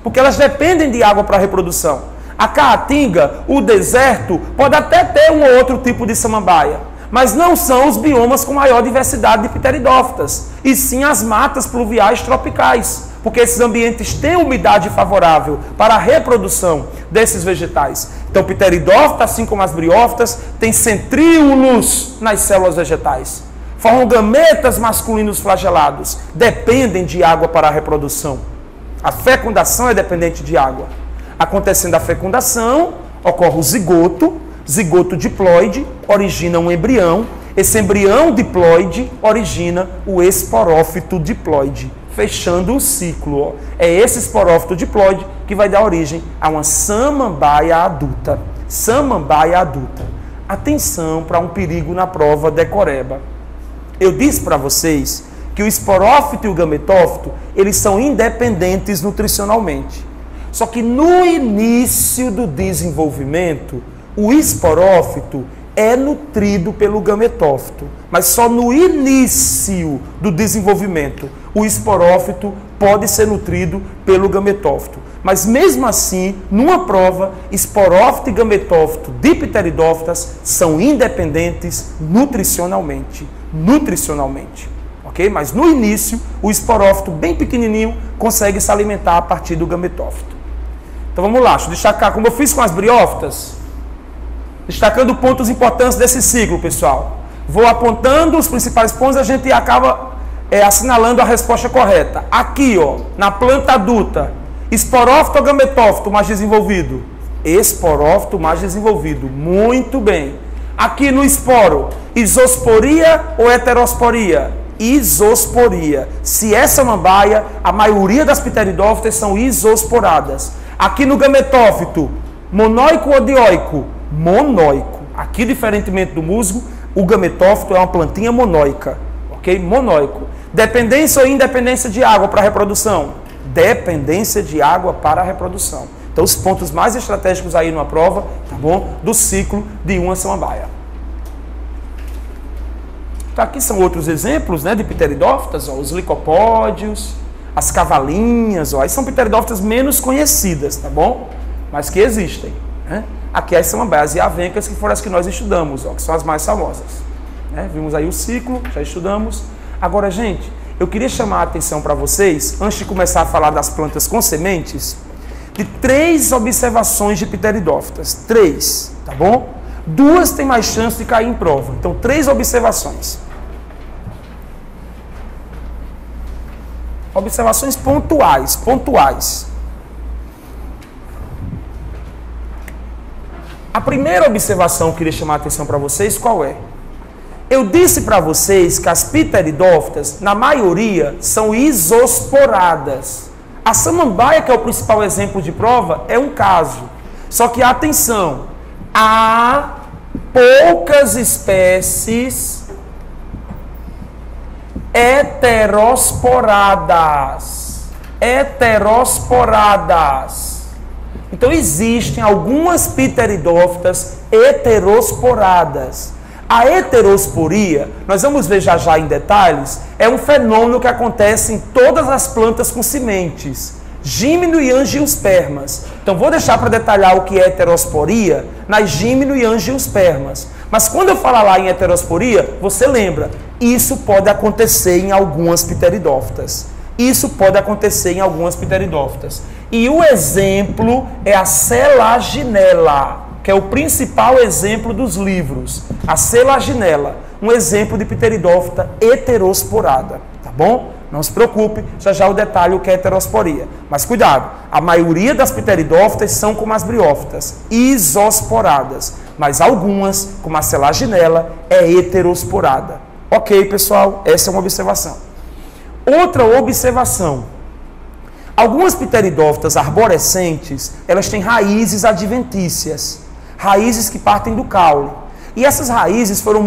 porque elas dependem de água para a reprodução. A caatinga, o deserto, pode até ter um ou outro tipo de samambaia, mas não são os biomas com maior diversidade de pteridófitas, e sim as matas pluviais tropicais, porque esses ambientes têm umidade favorável para a reprodução desses vegetais. Então, pteridófita, assim como as briófitas, tem centríolos nas células vegetais. Formam gametas masculinos flagelados, dependem de água para a reprodução. A fecundação é dependente de água. Acontecendo a fecundação, ocorre o zigoto diploide, origina um embrião. Esse embrião diploide origina o esporófito diploide, fechando o ciclo. É esse esporófito diploide que vai dar origem a uma samambaia adulta. Atenção para um perigo na prova decoreba. Eu disse para vocês que o esporófito e o gametófito, eles são independentes nutricionalmente. Só que no início do desenvolvimento, o esporófito é nutrido pelo gametófito, mas só no início do desenvolvimento o esporófito pode ser nutrido pelo gametófito. Mas mesmo assim, numa prova, esporófito e gametófito de pteridófitas são independentes nutricionalmente. Ok? Mas no início, o esporófito bem pequenininho consegue se alimentar a partir do gametófito. Então vamos lá, deixa eu destacar como eu fiz com as briófitas. Destacando pontos importantes desse ciclo, pessoal. Vou apontando os principais pontos e a gente acaba assinalando a resposta correta. Aqui, ó, na planta adulta, esporófito ou gametófito mais desenvolvido? Esporófito mais desenvolvido. Muito bem. Aqui no esporo, isosporia ou heterosporia? Isosporia. Se é samambaia, a maioria das pteridófitas são isosporadas. Aqui no gametófito, monóico ou dioico? Monóico. Aqui, diferentemente do musgo, o gametófito é uma plantinha monóica, ok? Monóico. Dependência ou independência de água para a reprodução? Dependência de água para a reprodução. Então, os pontos mais estratégicos aí numa prova, tá bom? Do ciclo de uma samambaia. Então, aqui são outros exemplos, né, de pteridófitas, ó, os licopódios, as cavalinhas, ó, aí são pteridófitas menos conhecidas, tá bom? Mas que existem, né? Aqui as samambaias e avencas, que foram as que nós estudamos, ó, que são as mais famosas. Né? Vimos aí o ciclo, já estudamos. Agora, gente, eu queria chamar a atenção para vocês, antes de começar a falar das plantas com sementes, de 3 observações de pteridófitas. 3, tá bom? 2 têm mais chance de cair em prova. Então, 3 observações. Observações pontuais. A primeira observação que eu queria chamar a atenção para vocês, qual é? Eu disse para vocês que as pteridófitas, na maioria, são isosporadas. A samambaia, que é o principal exemplo de prova, é um caso. Só que, atenção, há poucas espécies heterosporadas. Então, existem algumas pteridófitas heterosporadas. A heterosporia, nós vamos ver já já em detalhes, é um fenômeno que acontece em todas as plantas com sementes, gímeno e angiospermas. Então, vou deixar para detalhar o que é heterosporia nas gímeno e angiospermas. Mas quando eu falar lá em heterosporia, você lembra, isso pode acontecer em algumas pteridófitas. E o exemplo é a selaginella, que é o principal exemplo dos livros. A selaginella, um exemplo de pteridófita heterosporada, tá bom? Não se preocupe, já o detalhe o que é heterosporia. Mas cuidado, a maioria das pteridófitas são como as briófitas, isosporadas. Mas algumas, como a selaginella, é heterosporada. Ok, pessoal? Essa é uma observação. Outra observação. Algumas pteridófitas arborescentes, elas têm raízes adventícias, raízes que partem do caule. E essas raízes foram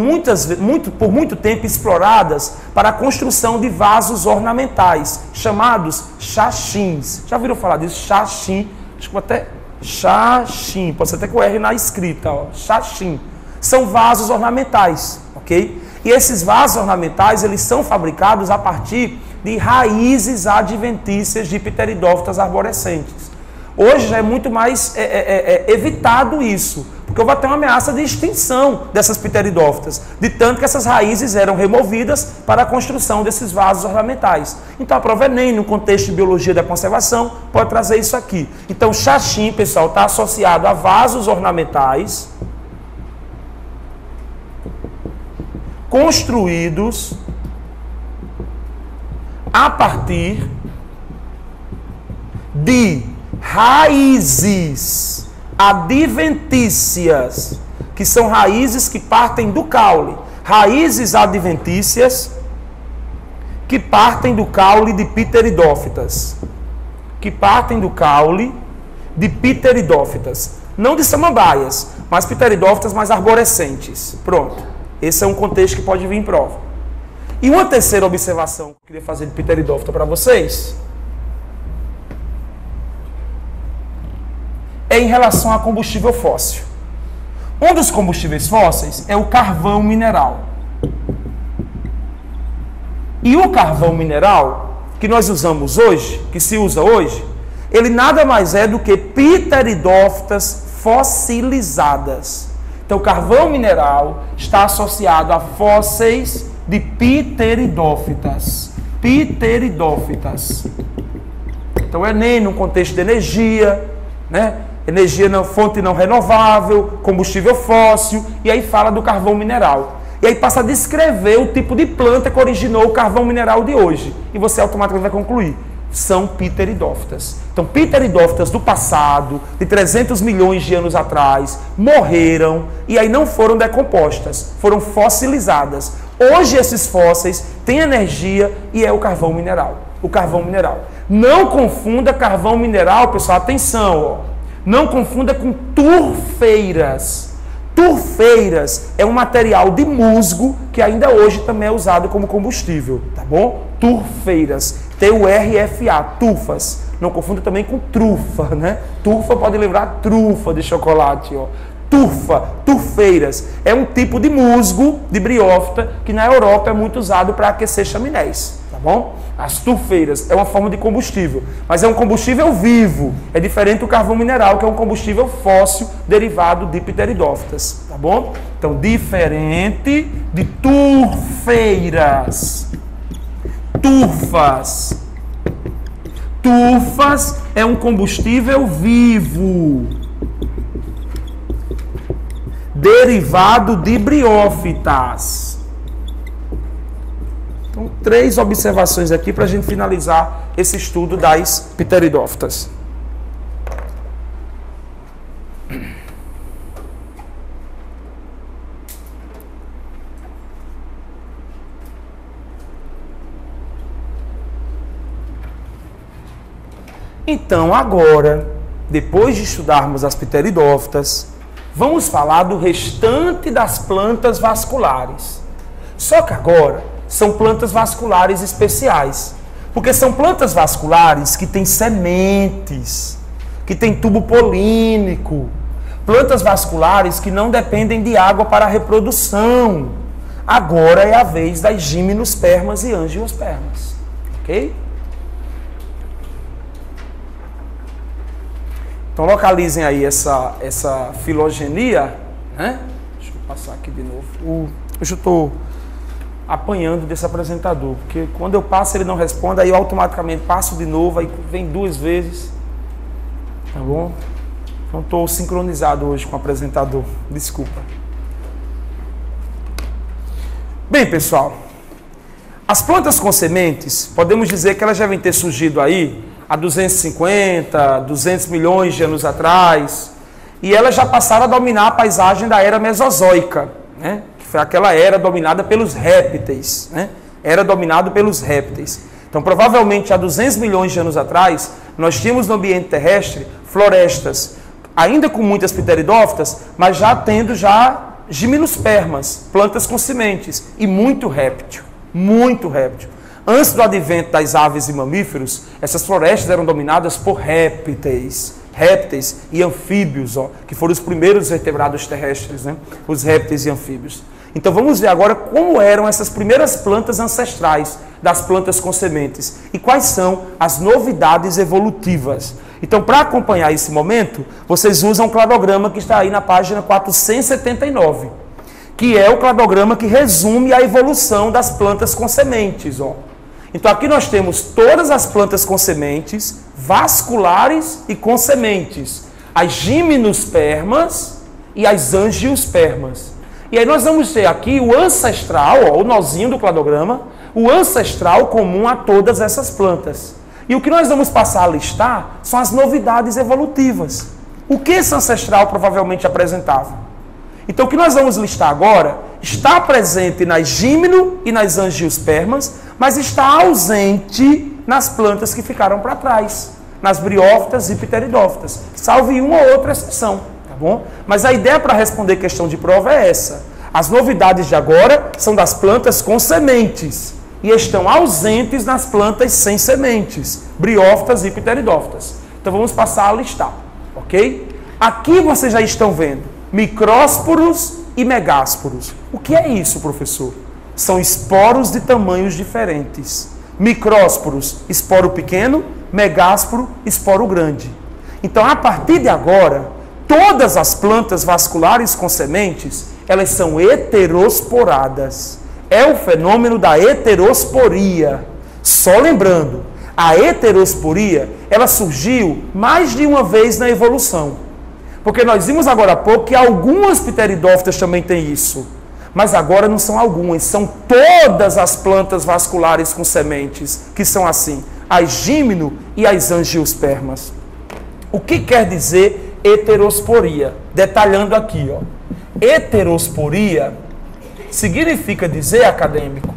por muito tempo exploradas para a construção de vasos ornamentais, chamados xaxins. Já viram falar disso? Xaxim. Acho que vou até... Xaxim. Pode ser até com o R na escrita. Ó. Xaxim. São vasos ornamentais, ok? E esses vasos ornamentais, eles são fabricados a partir de raízes adventícias de pteridófitas arborescentes. Hoje já é muito mais evitado isso, porque houve até uma ameaça de extinção dessas pteridófitas, de tanto que essas raízes eram removidas para a construção desses vasos ornamentais. Então a prova Enem, no contexto de biologia da conservação, pode trazer isso aqui. Então xaxim, pessoal, está associado a vasos ornamentais construídos a partir de raízes adventícias, que são raízes que partem do caule. Raízes adventícias que partem do caule de pteridófitas. Não de samambaias, mas pteridófitas mais arborescentes. Pronto. Esse é um contexto que pode vir em prova. E uma terceira observação que eu queria fazer de pteridófita para vocês é em relação a combustível fóssil. Um dos combustíveis fósseis é o carvão mineral. E o carvão mineral que nós usamos hoje, que se usa hoje, ele nada mais é do que pteridófitas fossilizadas. Então, o carvão mineral está associado a fósseis de pteridófitas. Pteridófitas. Então, é nem no contexto de energia, né? Energia não, fonte não renovável, combustível fóssil, e aí fala do carvão mineral. E aí passa a descrever o tipo de planta que originou o carvão mineral de hoje. E você automaticamente vai concluir. São pteridófitas. Então, pteridófitas do passado, de 300 milhões de anos atrás, morreram e aí não foram decompostas, foram fossilizadas. Hoje esses fósseis têm energia e é o carvão mineral. O carvão mineral. Não confunda carvão mineral, pessoal, atenção, ó. Não confunda com turfeiras. Turfeiras é um material de musgo que ainda hoje também é usado como combustível, tá bom? Turfeiras, T-U-R-F-A, tufas. Não confunda também com trufa, né? Turfa pode lembrar trufa de chocolate, ó. Turfa, turfeiras, é um tipo de musgo, de briófita, que na Europa é muito usado para aquecer chaminés, tá bom? As turfeiras é uma forma de combustível, mas é um combustível vivo, é diferente do carvão mineral, que é um combustível fóssil derivado de pteridófitas, tá bom? Então, diferente de turfeiras. Tufas. Tufas é um combustível vivo, derivado de briófitas. Então, 3 observações aqui para a gente finalizar esse estudo das pteridófitas. Então, agora, depois de estudarmos as pteridófitas, vamos falar do restante das plantas vasculares. Só que agora são plantas vasculares especiais, porque são plantas vasculares que têm sementes, que têm tubo polínico, plantas vasculares que não dependem de água para a reprodução. Agora é a vez das gimnospermas e angiospermas, ok? Então localizem aí essa filogenia, né? Deixa eu passar aqui de novo. Hoje eu estou apanhando desse apresentador, porque quando eu passo ele não responde, aí eu automaticamente passo de novo, aí vem 2 vezes, tá bom? Não estou sincronizado hoje com o apresentador, desculpa. Bem, pessoal, as plantas com sementes, podemos dizer que elas devem ter surgido aí há 250, 200 milhões de anos atrás, e elas já passaram a dominar a paisagem da era mesozoica, né? Que foi aquela era dominada pelos répteis, né? Era dominado pelos répteis. Então, provavelmente, há 200 milhões de anos atrás, nós tínhamos no ambiente terrestre florestas, ainda com muitas pteridófitas, mas já tendo gimnospermas, plantas com sementes, e muito réptil, muito réptil. Antes do advento das aves e mamíferos, essas florestas eram dominadas por répteis e anfíbios, ó, que foram os primeiros vertebrados terrestres, né? Os répteis e anfíbios. Então vamos ver agora como eram essas primeiras plantas ancestrais das plantas com sementes e quais são as novidades evolutivas. Então, para acompanhar esse momento, vocês usam o cladograma que está aí na página 479, que é o cladograma que resume a evolução das plantas com sementes, ó. Então aqui nós temos todas as plantas com sementes, vasculares e com sementes. As gimnospermas e as angiospermas. E aí nós vamos ter aqui o ancestral, ó, o nozinho do cladograma, o ancestral comum a todas essas plantas. E o que nós vamos passar a listar são as novidades evolutivas. O que esse ancestral provavelmente apresentava? Então o que nós vamos listar agora está presente nas gimno e nas angiospermas, mas está ausente nas plantas que ficaram para trás, nas briófitas e pteridófitas, salvo uma ou outra exceção, tá bom? Mas a ideia para responder questão de prova é essa. As novidades de agora são das plantas com sementes e estão ausentes nas plantas sem sementes, briófitas e pteridófitas. Então vamos passar a listar, ok? Aqui vocês já estão vendo micrósporos e megásporos. O que é isso, professor? São esporos de tamanhos diferentes. Micrósporos, esporo pequeno, megásporo, esporo grande. Então, a partir de agora, todas as plantas vasculares com sementes, elas são heterosporadas. É o fenômeno da heterosporia. Só lembrando, a heterosporia, ela surgiu mais de uma vez na evolução. Porque nós vimos agora há pouco que algumas pteridófitas também têm isso. Mas agora não são algumas, são todas as plantas vasculares com sementes que são assim. As gímeno e as angiospermas. O que quer dizer heterosporia? Detalhando aqui, ó. Heterosporia significa dizer, acadêmico,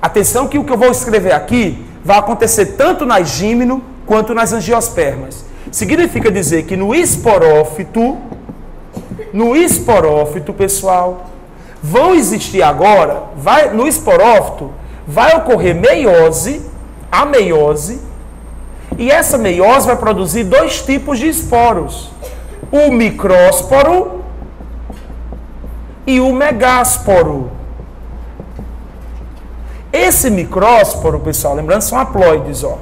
atenção que o que eu vou escrever aqui vai acontecer tanto nas gímeno quanto nas angiospermas. Significa dizer que no esporófito, pessoal, vão existir agora, no esporófito, vai ocorrer meiose, a meiose, e essa meiose vai produzir dois tipos de esporos, o micrósporo e o megásporo. Esse micrósporo, pessoal, lembrando, são haploides, ó.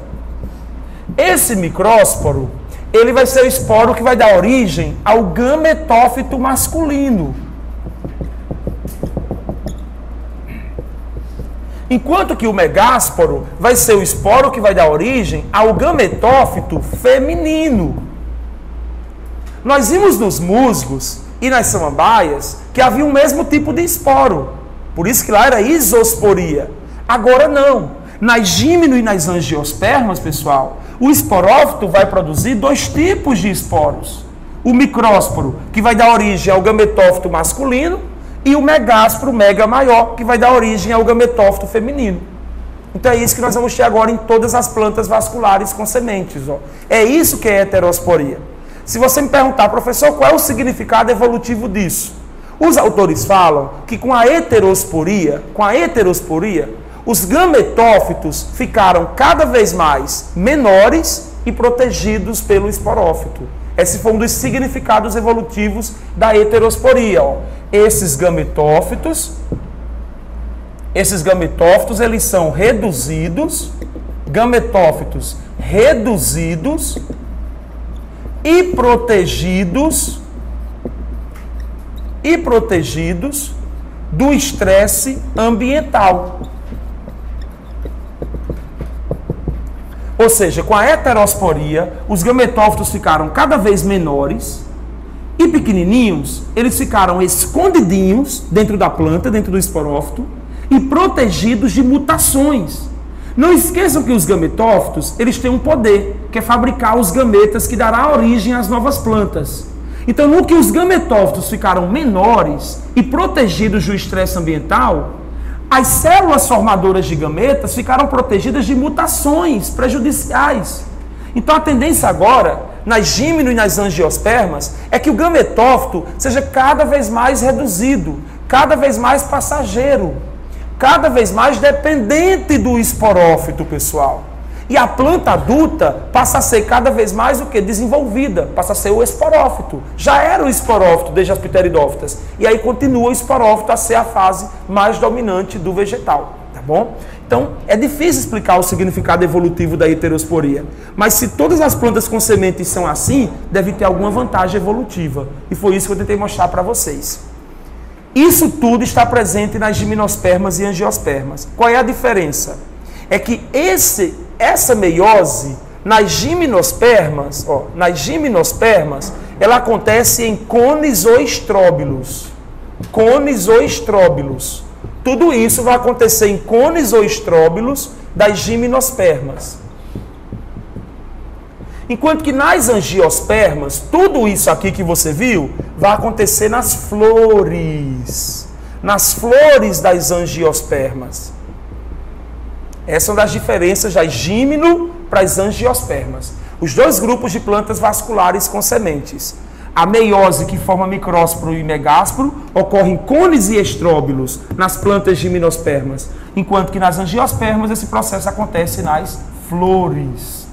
Esse micrósporo, ele vai ser o esporo que vai dar origem ao gametófito masculino. Enquanto que o megásporo vai ser o esporo que vai dar origem ao gametófito feminino. Nós vimos nos musgos e nas samambaias que havia o mesmo tipo de esporo. Por isso que lá era isosporia. Agora não. Nas gímeno e nas angiospermas, pessoal, o esporófito vai produzir dois tipos de esporos. O micrósporo, que vai dar origem ao gametófito masculino, e o megásporo, mega maior, que vai dar origem ao gametófito feminino. Então é isso que nós vamos ter agora em todas as plantas vasculares com sementes. Ó. É isso que é heterosporia. Se você me perguntar, professor, qual é o significado evolutivo disso? Os autores falam que com a heterosporia, os gametófitos ficaram cada vez mais menores e protegidos pelo esporófito. Esse foi um dos significados evolutivos da heterosporia. Ó. Esses gametófitos, eles são reduzidos, gametófitos reduzidos e protegidos do estresse ambiental. Ou seja, com a heterosporia, os gametófitos ficaram cada vez menores e pequenininhos, eles ficaram escondidinhos dentro da planta, dentro do esporófito, e protegidos de mutações. Não esqueçam que os gametófitos, eles têm um poder, que é fabricar os gametas que dará origem às novas plantas. Então, no que os gametófitos ficaram menores e protegidos do estresse ambiental, as células formadoras de gametas ficaram protegidas de mutações prejudiciais. Então, a tendência agora, nas gímeno e nas angiospermas, é que o gametófito seja cada vez mais reduzido, cada vez mais passageiro, cada vez mais dependente do esporófito, pessoal. E a planta adulta passa a ser cada vez mais o que? Desenvolvida, passa a ser o esporófito. Já era o esporófito desde as pteridófitas. E aí continua o esporófito a ser a fase mais dominante do vegetal, tá bom? Então, é difícil explicar o significado evolutivo da heterosporia. Mas se todas as plantas com sementes são assim, deve ter alguma vantagem evolutiva. E foi isso que eu tentei mostrar para vocês. Isso tudo está presente nas gimnospermas e angiospermas. Qual é a diferença? É que essa meiose nas gimnospermas, ela acontece em cones ou estróbilos. Cones ou estróbilos. Tudo isso vai acontecer em cones ou estróbilos das gimnospermas. Enquanto que nas angiospermas, tudo isso aqui que você viu, vai acontecer nas flores. Nas flores das angiospermas. Essas são das diferenças das gímeno para as angiospermas. Os dois grupos de plantas vasculares com sementes. A meiose que forma micrósporo e megásporo, ocorrem cones e estróbilos nas plantas gimnospermas, enquanto que nas angiospermas esse processo acontece nas flores.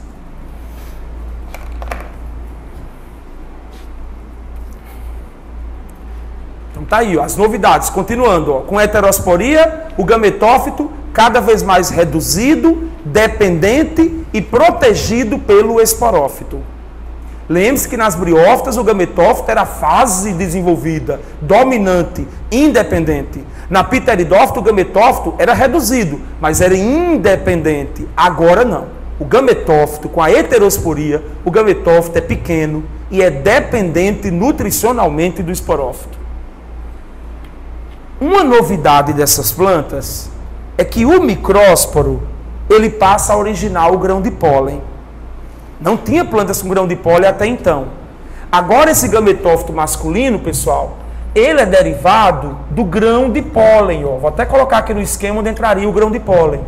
Então tá aí, ó, as novidades, continuando, ó, com heterosporia, o gametófito cada vez mais reduzido, dependente e protegido pelo esporófito. Lembre-se que nas briófitas o gametófito era a fase desenvolvida, dominante, independente. Na pteridófita o gametófito era reduzido, mas era independente. Agora não. O gametófito, com a heterosporia, o gametófito é pequeno e é dependente nutricionalmente do esporófito. Uma novidade dessas plantas é que o micrósporo, ele passa a originar o grão de pólen. Não tinha plantas com grão de pólen até então. Agora esse gametófito masculino, pessoal, ele é derivado do grão de pólen. Ó. Vou até colocar aqui no esquema onde entraria o grão de pólen.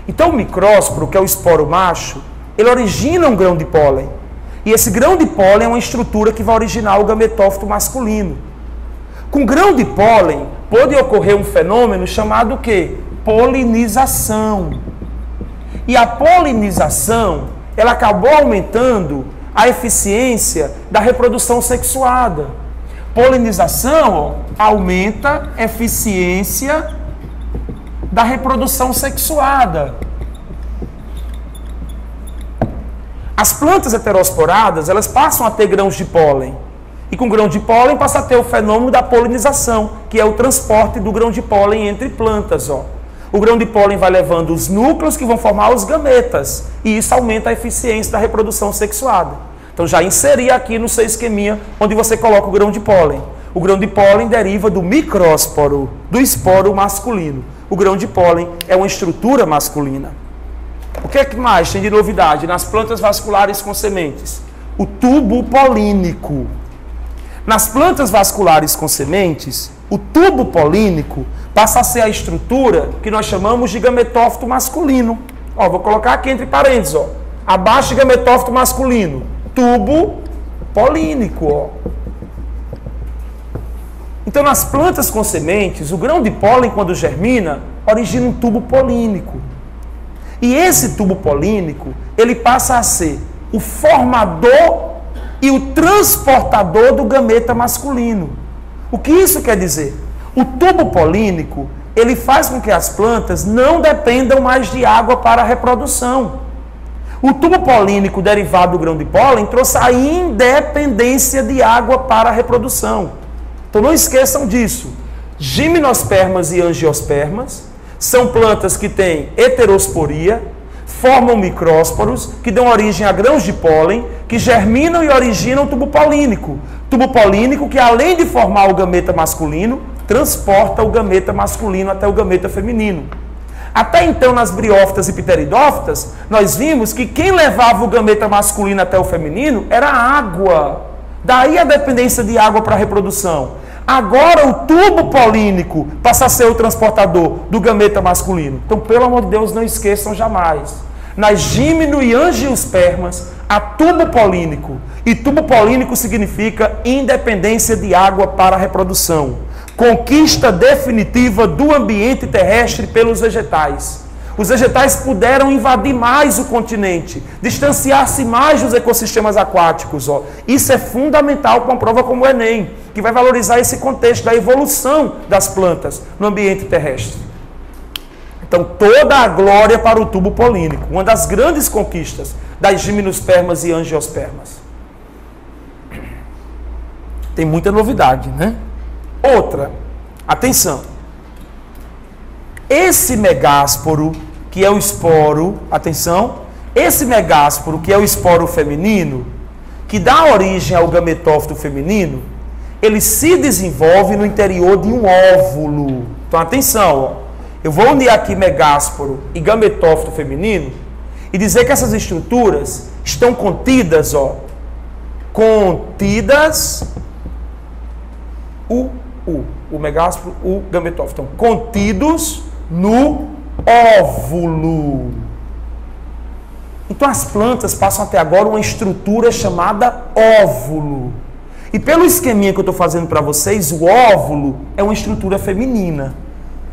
Então o micrósporo, que é o esporo macho, ele origina um grão de pólen. E esse grão de pólen é uma estrutura que vai originar o gametófito masculino. Com grão de pólen, pode ocorrer um fenômeno chamado o quê? Polinização. E a polinização, ela acabou aumentando a eficiência da reprodução sexuada. Polinização, ó, aumenta a eficiência da reprodução sexuada. As plantas heterosporadas, elas passam a ter grãos de pólen. E com grão de pólen passa a ter o fenômeno da polinização, que é o transporte do grão de pólen entre plantas. Ó. O grão de pólen vai levando os núcleos que vão formar os gametas. E isso aumenta a eficiência da reprodução sexuada. Então já inseri aqui no seu esqueminha onde você coloca o grão de pólen. O grão de pólen deriva do micrósporo, do esporo masculino. O grão de pólen é uma estrutura masculina. O que é que mais tem de novidade nas plantas vasculares com sementes? O tubo polínico. Nas plantas vasculares com sementes, o tubo polínico passa a ser a estrutura que nós chamamos de gametófito masculino. Ó, vou colocar aqui entre parênteses, ó. Abaixo de gametófito masculino, tubo polínico, ó. Então, nas plantas com sementes, o grão de pólen, quando germina, origina um tubo polínico. E esse tubo polínico, ele passa a ser o formador e o transportador do gameta masculino. O que isso quer dizer? O tubo polínico, ele faz com que as plantas não dependam mais de água para a reprodução. O tubo polínico derivado do grão de pólen trouxe a independência de água para a reprodução. Então não esqueçam disso. Gimnospermas e angiospermas são plantas que têm heterosporia, formam micrósporos, que dão origem a grãos de pólen, que germinam e originam o tubo polínico. Tubo polínico que, além de formar o gameta masculino, transporta o gameta masculino até o gameta feminino. Até então, nas briófitas e pteridófitas, nós vimos que quem levava o gameta masculino até o feminino era a água. Daí a dependência de água para a reprodução. Agora o tubo polínico passa a ser o transportador do gameta masculino. Então, pelo amor de Deus, não esqueçam jamais. Nas gimno e angiospermas, há tubo polínico. E tubo polínico significa independência de água para a reprodução. Conquista definitiva do ambiente terrestre pelos vegetais. Os vegetais puderam invadir mais o continente, distanciar-se mais dos ecossistemas aquáticos. Ó. Isso é fundamental para uma prova como o Enem, que vai valorizar esse contexto da evolução das plantas no ambiente terrestre. Então, toda a glória para o tubo polínico, uma das grandes conquistas das gimnospermas e angiospermas. Tem muita novidade, né? Outra, atenção. Esse megásporo, que é o esporo, atenção, esse megásporo, que é o esporo feminino, que dá origem ao gametófito feminino, ele se desenvolve no interior de um óvulo. Então, atenção, ó. Eu vou unir aqui megásporo e gametófito feminino e dizer que essas estruturas estão contidas, ó, o megásporo, o gametófito, estão contidos no óvulo. Então as plantas passam até agora uma estrutura chamada óvulo. E pelo esqueminha que eu estou fazendo para vocês, o óvulo é uma estrutura feminina,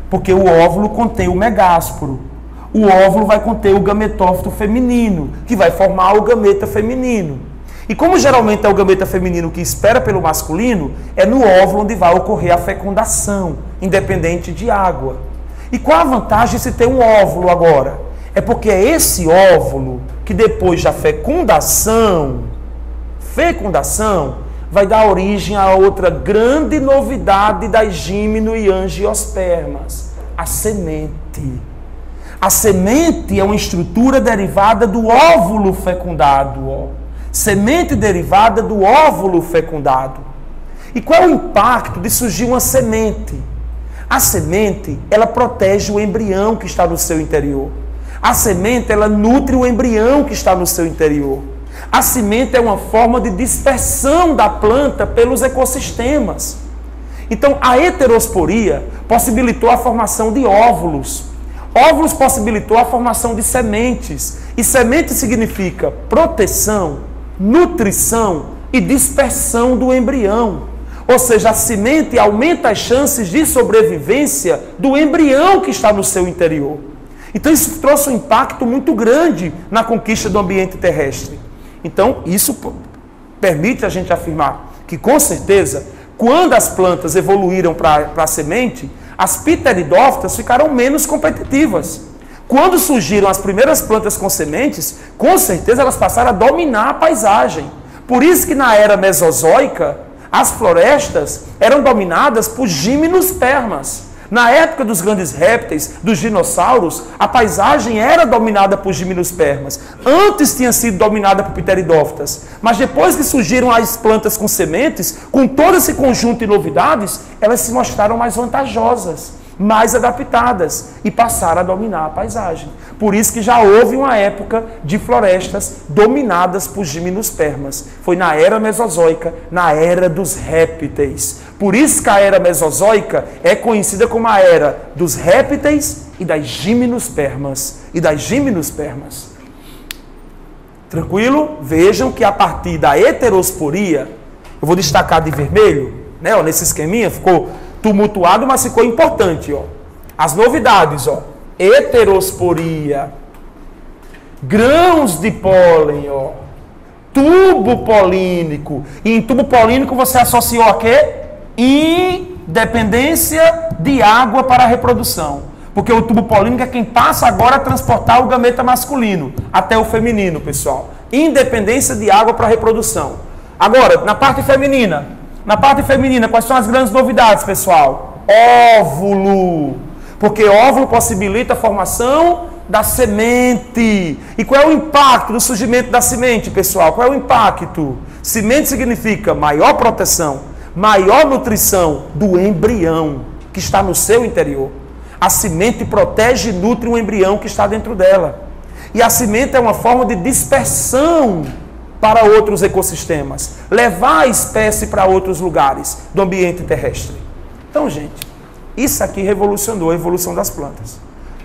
porque o óvulo contém o megásporo. O óvulo vai conter o gametófito feminino, que vai formar o gameta feminino. E como geralmente é o gameta feminino que espera pelo masculino, é no óvulo onde vai ocorrer a fecundação, independente de água. E qual a vantagem de se ter um óvulo agora? É porque é esse óvulo que depois da fecundação, vai dar origem a outra grande novidade das gímeno e angiospermas, a semente. A semente é uma estrutura derivada do óvulo fecundado, semente derivada do óvulo fecundado. E qual é o impacto de surgir uma semente? A semente, ela protege o embrião que está no seu interior. A semente, ela nutre o embrião que está no seu interior. A semente é uma forma de dispersão da planta pelos ecossistemas. Então, a heterosporia possibilitou a formação de óvulos. Óvulos possibilitou a formação de sementes. E semente significa proteção, nutrição e dispersão do embrião. Ou seja, a semente aumenta as chances de sobrevivência do embrião que está no seu interior. Então isso trouxe um impacto muito grande na conquista do ambiente terrestre. Então isso permite a gente afirmar que, com certeza, quando as plantas evoluíram para a semente, as pteridófitas ficaram menos competitivas. Quando surgiram as primeiras plantas com sementes, com certeza elas passaram a dominar a paisagem. Por isso que na era mesozoica, as florestas eram dominadas por gimnospermas. Na época dos grandes répteis, dos dinossauros, a paisagem era dominada por gimnospermas. Antes tinha sido dominada por pteridófitas. Mas depois que surgiram as plantas com sementes, com todo esse conjunto de novidades, elas se mostraram mais vantajosas, mais adaptadas e passaram a dominar a paisagem. Por isso que já houve uma época de florestas dominadas por gimnospermas. Foi na era mesozoica, na era dos répteis. Por isso que a era mesozoica é conhecida como a era dos répteis e das gimnospermas. Tranquilo? Vejam que a partir da heterosporia, eu vou destacar de vermelho, né? Ó, nesse esqueminha ficou tumultuado, mas ficou importante, ó. As novidades, ó. Heterosporia, grãos de pólen, ó. Tubo polínico. E em tubo polínico você associou a quê? Independência de água para a reprodução. Porque o tubo polínico é quem passa agora a transportar o gameta masculino até o feminino, pessoal. Independência de água para a reprodução. Agora, na parte feminina, quais são as grandes novidades, pessoal? Óvulo. Porque óvulo possibilita a formação da semente. E qual é o impacto do surgimento da semente, pessoal? Qual é o impacto? Semente significa maior proteção, maior nutrição do embrião que está no seu interior. A semente protege e nutre o embrião que está dentro dela. E a semente é uma forma de dispersão para outros ecossistemas, levar a espécie para outros lugares do ambiente terrestre. Então, gente, isso aqui revolucionou a evolução das plantas.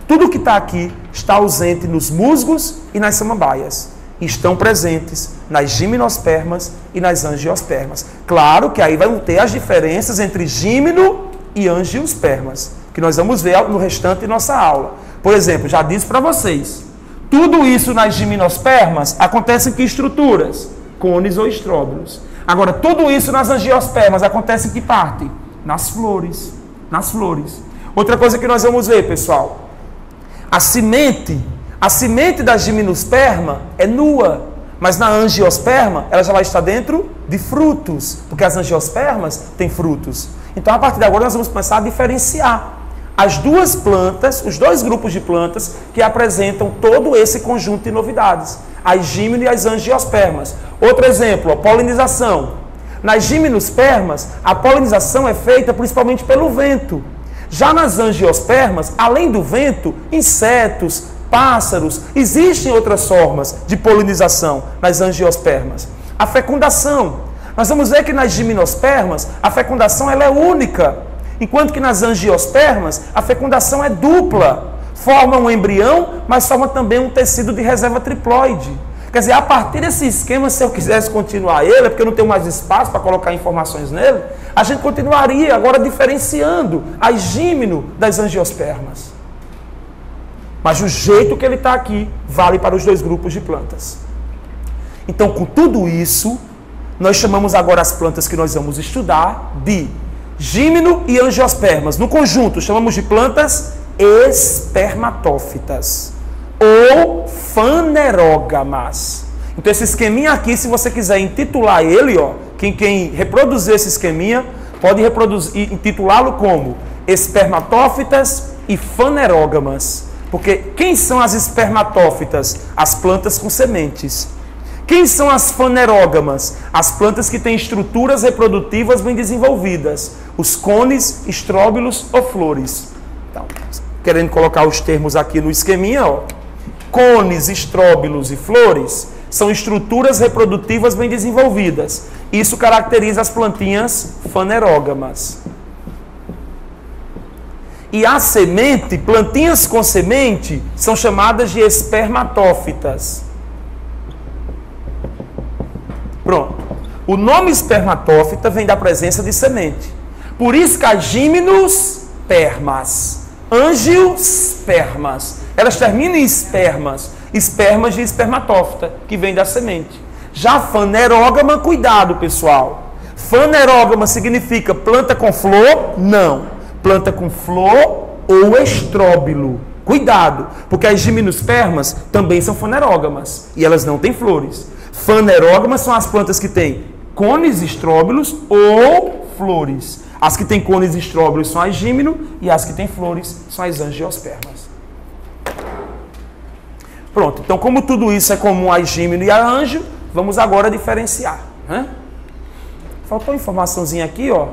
Tudo que está aqui está ausente nos musgos e nas samambaias. Estão presentes nas gimnospermas e nas angiospermas. Claro que aí vão ter as diferenças entre gímeno e angiospermas, que nós vamos ver no restante de nossa aula. Por exemplo, já disse para vocês, tudo isso nas gimnospermas acontece em que estruturas? Cones ou estróbilos. Agora, tudo isso nas angiospermas acontece em que parte? Nas flores. Outra coisa que nós vamos ver, pessoal, a semente da gimnosperma é nua, mas na angiosperma ela já vai estar dentro de frutos, porque as angiospermas têm frutos. Então, a partir de agora, nós vamos começar a diferenciar as duas plantas, os dois grupos de plantas que apresentam todo esse conjunto de novidades, as gímeno e as angiospermas. Outro exemplo, a polinização. Nas gimnospermas, a polinização é feita principalmente pelo vento. Já nas angiospermas, além do vento, insetos, pássaros, existem outras formas de polinização nas angiospermas. A fecundação. Nós vamos ver que nas gimnospermas, a fecundação ela é única, enquanto que nas angiospermas, a fecundação é dupla. Forma um embrião, mas forma também um tecido de reserva triploide. Quer dizer, a partir desse esquema, se eu quisesse continuar ele, é porque eu não tenho mais espaço para colocar informações nele, a gente continuaria agora diferenciando a gímeno das angiospermas. Mas o jeito que ele está aqui vale para os dois grupos de plantas. Então, com tudo isso, nós chamamos agora as plantas que nós vamos estudar de gímeno e angiospermas. No conjunto, chamamos de plantas espermatófitas ou fanerógamas. Então, esse esqueminha aqui, se você quiser intitular ele, ó, quem reproduzir esse esqueminha, pode intitulá-lo como espermatófitas e fanerógamas. Porque quem são as espermatófitas? As plantas com sementes. Quem são as fanerógamas? As plantas que têm estruturas reprodutivas bem desenvolvidas. Os cones, estróbilos ou flores. Então, querendo colocar os termos aqui no esqueminha, ó. Cones, estróbilos e flores são estruturas reprodutivas bem desenvolvidas. Isso caracteriza as plantinhas fanerógamas. E a semente, plantinhas com semente, são chamadas de espermatófitas. Pronto. O nome espermatófita vem da presença de semente. Por isso que as gimnospermas, angiospermas, elas terminam em espermas, espermas de espermatófita, que vem da semente. Já fanerógama, cuidado pessoal. Fanerógama significa planta com flor? Não. Planta com flor ou estróbilo. Cuidado, porque as gimnospermas também são fanerógamas e elas não têm flores. Fanerógamas são as plantas que têm cones estróbilos ou flores. As que têm cones estróbilos são as gímeno e as que têm flores são as angiospermas. Pronto, então como tudo isso é comum a gímeno e a anjo, vamos agora diferenciar. Faltou uma informaçãozinha aqui, ó.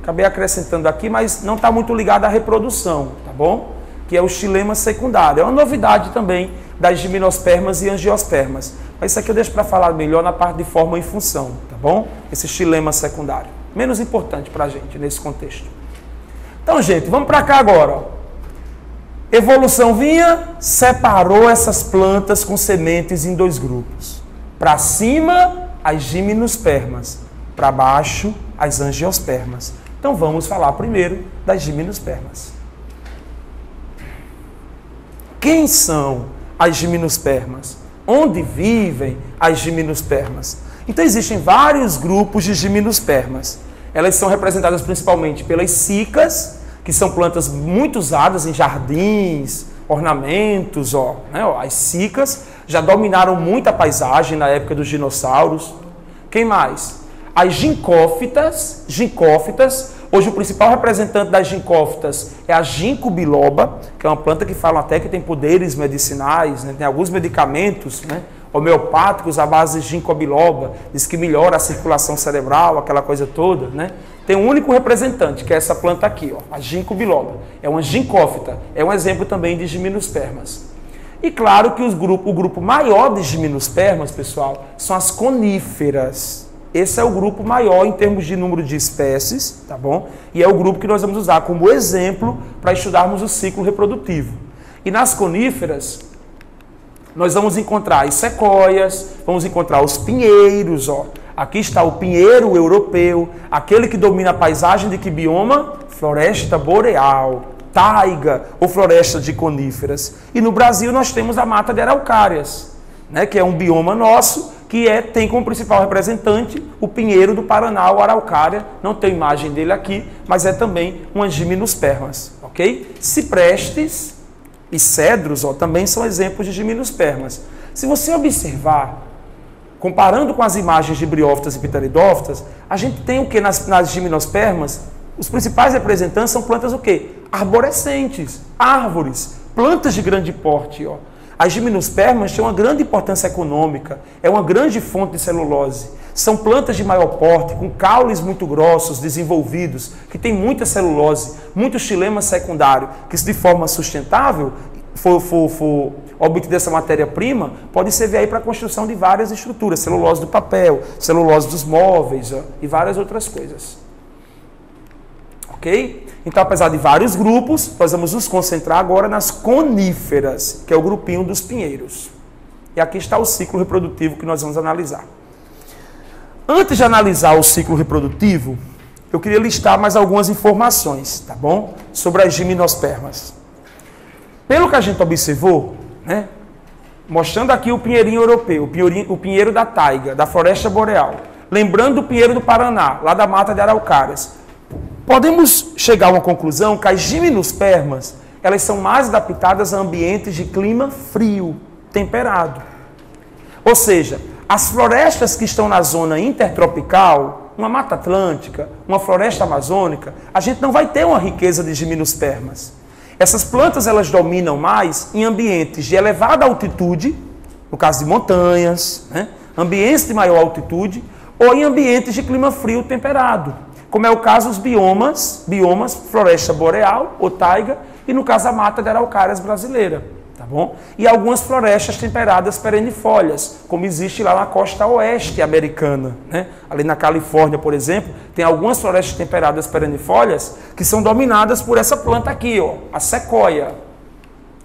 Acabei acrescentando aqui, mas não está muito ligado à reprodução, tá bom? Que é o xilema secundário. É uma novidade também das gimnospermas e angiospermas. Mas isso aqui eu deixo para falar melhor na parte de forma e função, tá bom? Esse xilema secundário. Menos importante para a gente nesse contexto. Então, gente, vamos para cá agora, ó. Evolução vinha, separou essas plantas com sementes em dois grupos. Para cima, as gimnospermas. Para baixo, as angiospermas. Então vamos falar primeiro das gimnospermas. Quem são as gimnospermas? Onde vivem as gimnospermas? Então existem vários grupos de gimnospermas. Elas são representadas principalmente pelas cicas, que são plantas muito usadas em jardins, ornamentos, As cicas já dominaram muito a paisagem na época dos dinossauros. Quem mais? As ginkófitas, hoje o principal representante das ginkófitas é a ginkgo biloba, que é uma planta que falam até que tem poderes medicinais, né? Tem alguns medicamentos, né, homeopáticos à base de ginkgo biloba, diz que melhora a circulação cerebral, aquela coisa toda, né? Tem um único representante, que é essa planta aqui, ó, a ginkgo biloba. É uma ginkófita, é um exemplo também de gimnospermas. E claro que o grupo maior de gimnospermas, pessoal, são as coníferas. Esse é o grupo maior em termos de número de espécies, tá bom? E é o grupo que nós vamos usar como exemplo para estudarmos o ciclo reprodutivo. E nas coníferas, nós vamos encontrar as sequoias, vamos encontrar os pinheiros, ó. Aqui está o pinheiro europeu, aquele que domina a paisagem de que bioma? Floresta boreal, taiga ou floresta de coníferas. E no Brasil nós temos a mata de araucárias, né, que é um bioma nosso, que tem como principal representante o pinheiro do Paraná, o araucária. Não tem imagem dele aqui, mas é também uma gimnospermas, ok? Ciprestes e cedros, ó, também são exemplos de gimnospermas. Se você observar, comparando com as imagens de briófitas e pteridófitas, a gente tem o que nas gimnospermas? Os principais representantes são plantas o quê? Arborescentes, árvores, plantas de grande porte, ó. As gimnospermas têm uma grande importância econômica, é uma grande fonte de celulose. São plantas de maior porte, com caules muito grossos, desenvolvidos, que têm muita celulose, muito xilema secundário, que se de forma sustentável for obtida essa matéria-prima, pode servir aí para a construção de várias estruturas, celulose do papel, celulose dos móveis, ó, e várias outras coisas. Ok? Então, apesar de vários grupos, nós vamos nos concentrar agora nas coníferas, que é o grupinho dos pinheiros. E aqui está o ciclo reprodutivo que nós vamos analisar. Antes de analisar o ciclo reprodutivo, eu queria listar mais algumas informações, tá bom? Sobre as gimnospermas. Pelo que a gente observou, né? Mostrando aqui o pinheirinho europeu, o pinheiro da taiga, da floresta boreal. Lembrando o pinheiro do Paraná, lá da mata de araucárias. Podemos chegar a uma conclusão que as gimnospermas, elas são mais adaptadas a ambientes de clima frio, temperado. Ou seja, as florestas que estão na zona intertropical, uma mata atlântica, uma floresta amazônica, a gente não vai ter uma riqueza de gimnospermas. Essas plantas, elas dominam mais em ambientes de elevada altitude, no caso de montanhas, né? Ambientes de maior altitude, ou em ambientes de clima frio temperado, como é o caso dos biomas, floresta boreal ou taiga, e no caso a mata de araucárias brasileira, tá bom? E algumas florestas temperadas perennifólias, como existe lá na costa oeste americana, né? Ali na Califórnia, por exemplo, tem algumas florestas temperadas perennifólias que são dominadas por essa planta aqui, ó, a sequoia,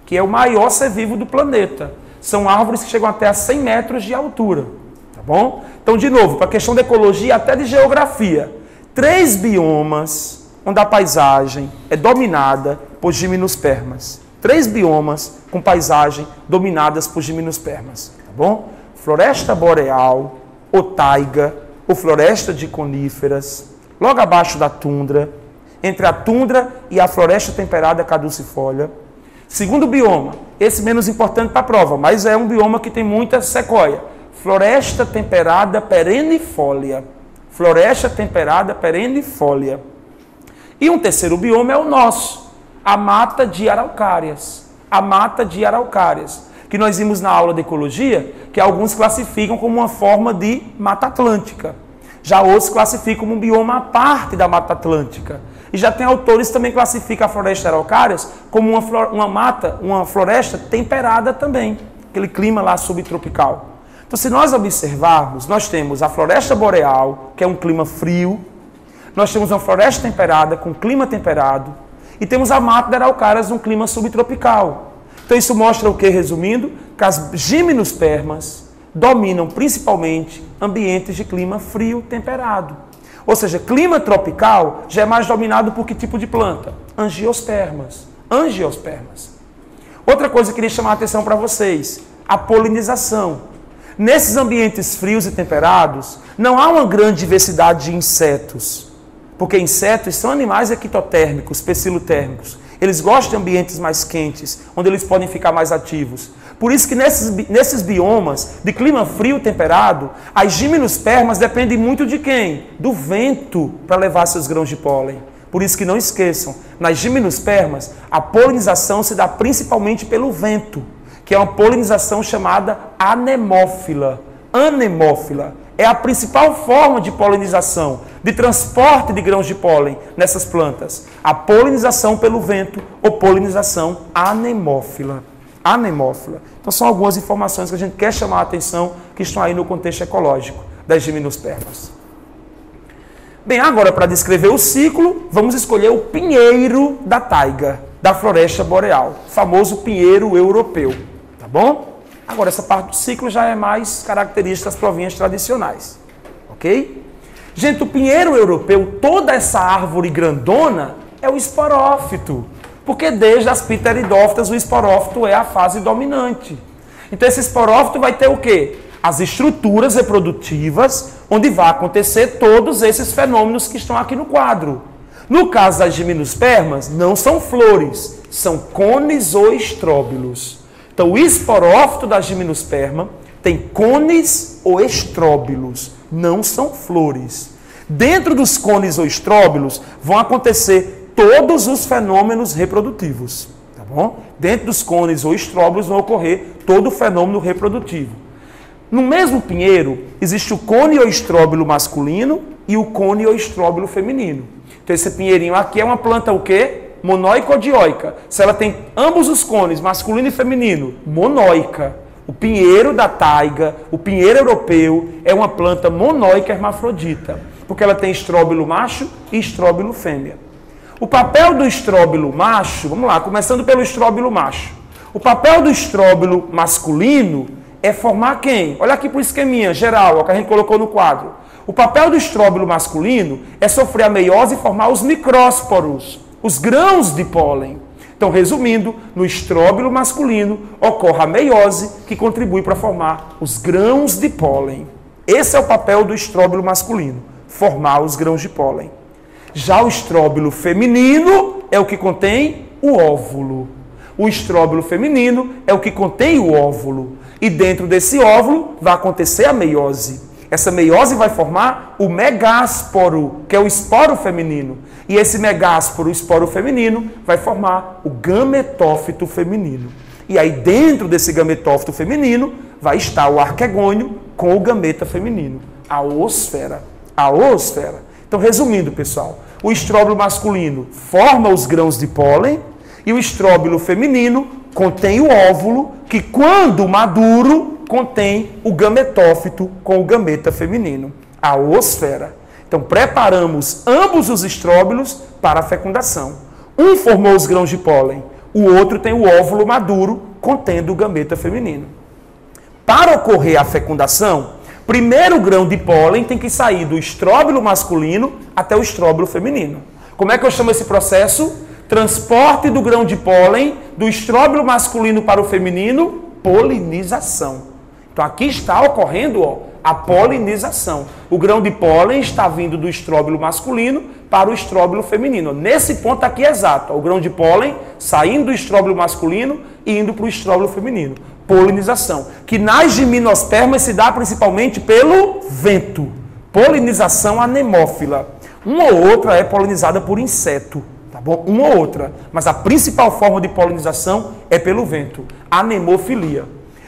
que é o maior ser vivo do planeta. São árvores que chegam até a 100 metros de altura, tá bom? Então, de novo, para a questão de ecologia, até de geografia, 3 biomas onde a paisagem é dominada por gimnospermas. 3 biomas com paisagem dominadas por gimnospermas, tá bom? Floresta boreal, ou taiga, ou floresta de coníferas, logo abaixo da tundra, entre a tundra e a floresta temperada caducifólia. Segundo bioma, esse menos importante para a prova, mas é um bioma que tem muita sequoia. Floresta temperada perennifólia. Floresta temperada perennifólia. E um terceiro bioma é o nosso, a mata de araucárias. A mata de araucárias, que nós vimos na aula de ecologia, que alguns classificam como uma forma de mata atlântica. Já outros classificam como um bioma à parte da mata atlântica. E já tem autores que também classificam a floresta de araucárias como uma floresta temperada também. Aquele clima lá subtropical. Então, se nós observarmos, nós temos a floresta boreal, que é um clima frio. Nós temos uma floresta temperada, com clima temperado. E temos a mata de araucárias, um clima subtropical. Então, isso mostra o que, resumindo? Que as gimnospermas dominam principalmente ambientes de clima frio temperado. Ou seja, clima tropical já é mais dominado por que tipo de planta? Angiospermas. Angiospermas. Outra coisa que eu queria chamar a atenção para vocês, a polinização. Nesses ambientes frios e temperados, não há uma grande diversidade de insetos, porque insetos são animais ectotérmicos, pecilotérmicos. Eles gostam de ambientes mais quentes, onde eles podem ficar mais ativos. Por isso que nesses biomas de clima frio e temperado, as gimnospermas dependem muito de quem? Do vento para levar seus grãos de pólen. Por isso que não esqueçam, nas gimnospermas, a polinização se dá principalmente pelo vento, que é uma polinização chamada anemófila. Anemófila é a principal forma de polinização, de transporte de grãos de pólen nessas plantas. A polinização pelo vento ou polinização anemófila. Anemófila. Então são algumas informações que a gente quer chamar a atenção, que estão aí no contexto ecológico das gimnospermas. Bem, agora para descrever o ciclo, vamos escolher o pinheiro da taiga, da floresta boreal, o famoso pinheiro europeu. Tá bom? Agora, essa parte do ciclo já é mais característica das provinhas tradicionais. Ok? Gente, o pinheiro europeu, toda essa árvore grandona, é o esporófito. Porque desde as pteridófitas, o esporófito é a fase dominante. Então, esse esporófito vai ter o quê? As estruturas reprodutivas, onde vai acontecer todos esses fenômenos que estão aqui no quadro. No caso das gimnospermas, não são flores, são cones ou estróbilos. Então, o esporófito da gimnosperma tem cones ou estróbilos, não são flores. Dentro dos cones ou estróbilos vão acontecer todos os fenômenos reprodutivos, tá bom? Dentro dos cones ou estróbilos vão ocorrer todo o fenômeno reprodutivo. No mesmo pinheiro, existe o cone ou estróbilo masculino e o cone ou estróbilo feminino. Então, esse pinheirinho aqui é uma planta o quê? Monóica ou dioica. Se ela tem ambos os cones, masculino e feminino, monóica. O pinheiro da taiga, o pinheiro europeu, é uma planta monóica hermafrodita, porque ela tem estróbilo macho e estróbilo fêmea. O papel do estróbilo macho, vamos lá, começando pelo estróbilo macho. O papel do estróbilo masculino é formar quem? Olha aqui para o esqueminha geral, ó, que a gente colocou no quadro. O papel do estróbilo masculino é sofrer a meiose e formar os micrósporos, os grãos de pólen. Então, resumindo, no estróbilo masculino ocorre a meiose, que contribui para formar os grãos de pólen. Esse é o papel do estróbilo masculino, formar os grãos de pólen. Já o estróbilo feminino é o que contém o óvulo. O estróbilo feminino é o que contém o óvulo. E dentro desse óvulo vai acontecer a meiose. Essa meiose vai formar o megásporo, que é o esporo feminino. E esse megásporo, o esporo feminino, vai formar o gametófito feminino. E aí dentro desse gametófito feminino vai estar o arquegônio com o gameta feminino, a oosfera. A oosfera. Então, resumindo, pessoal, o estróbilo masculino forma os grãos de pólen e o estróbilo feminino contém o óvulo, que quando maduro contém o gametófito com o gameta feminino, a oosfera. Então, preparamos ambos os estróbilos para a fecundação. Um formou os grãos de pólen, o outro tem o óvulo maduro contendo o gameta feminino. Para ocorrer a fecundação, primeiro o grão de pólen tem que sair do estróbilo masculino até o estróbilo feminino. Como é que eu chamo esse processo? Transporte do grão de pólen do estróbilo masculino para o feminino, polinização. Então aqui está ocorrendo, ó, a polinização. O grão de pólen está vindo do estróbilo masculino para o estróbilo feminino. Nesse ponto aqui exato, ó, o grão de pólen saindo do estróbilo masculino e indo para o estróbilo feminino. Polinização, que nas gimnospermas se dá principalmente pelo vento. Polinização anemófila. Uma ou outra é polinizada por inseto, tá bom? Uma ou outra, mas a principal forma de polinização é pelo vento, anemofilia.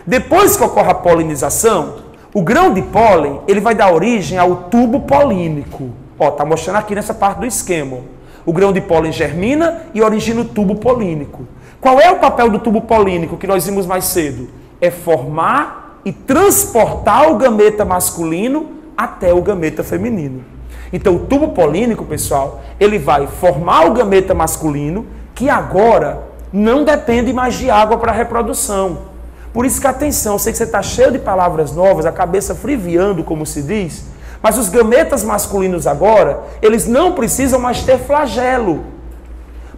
Depois que ocorre a polinização, o grão de pólen, ele vai dar origem ao tubo polínico. Ó, tá mostrando aqui nessa parte do esquema. O grão de pólen germina e origina o tubo polínico. Qual é o papel do tubo polínico que nós vimos mais cedo? É formar e transportar o gameta masculino até o gameta feminino. Então, o tubo polínico, pessoal, ele vai formar o gameta masculino, que agora não depende mais de água para a reprodução. Por isso que, atenção, eu sei que você está cheio de palavras novas, a cabeça friviando, como se diz, mas os gametas masculinos agora, eles não precisam mais ter flagelo.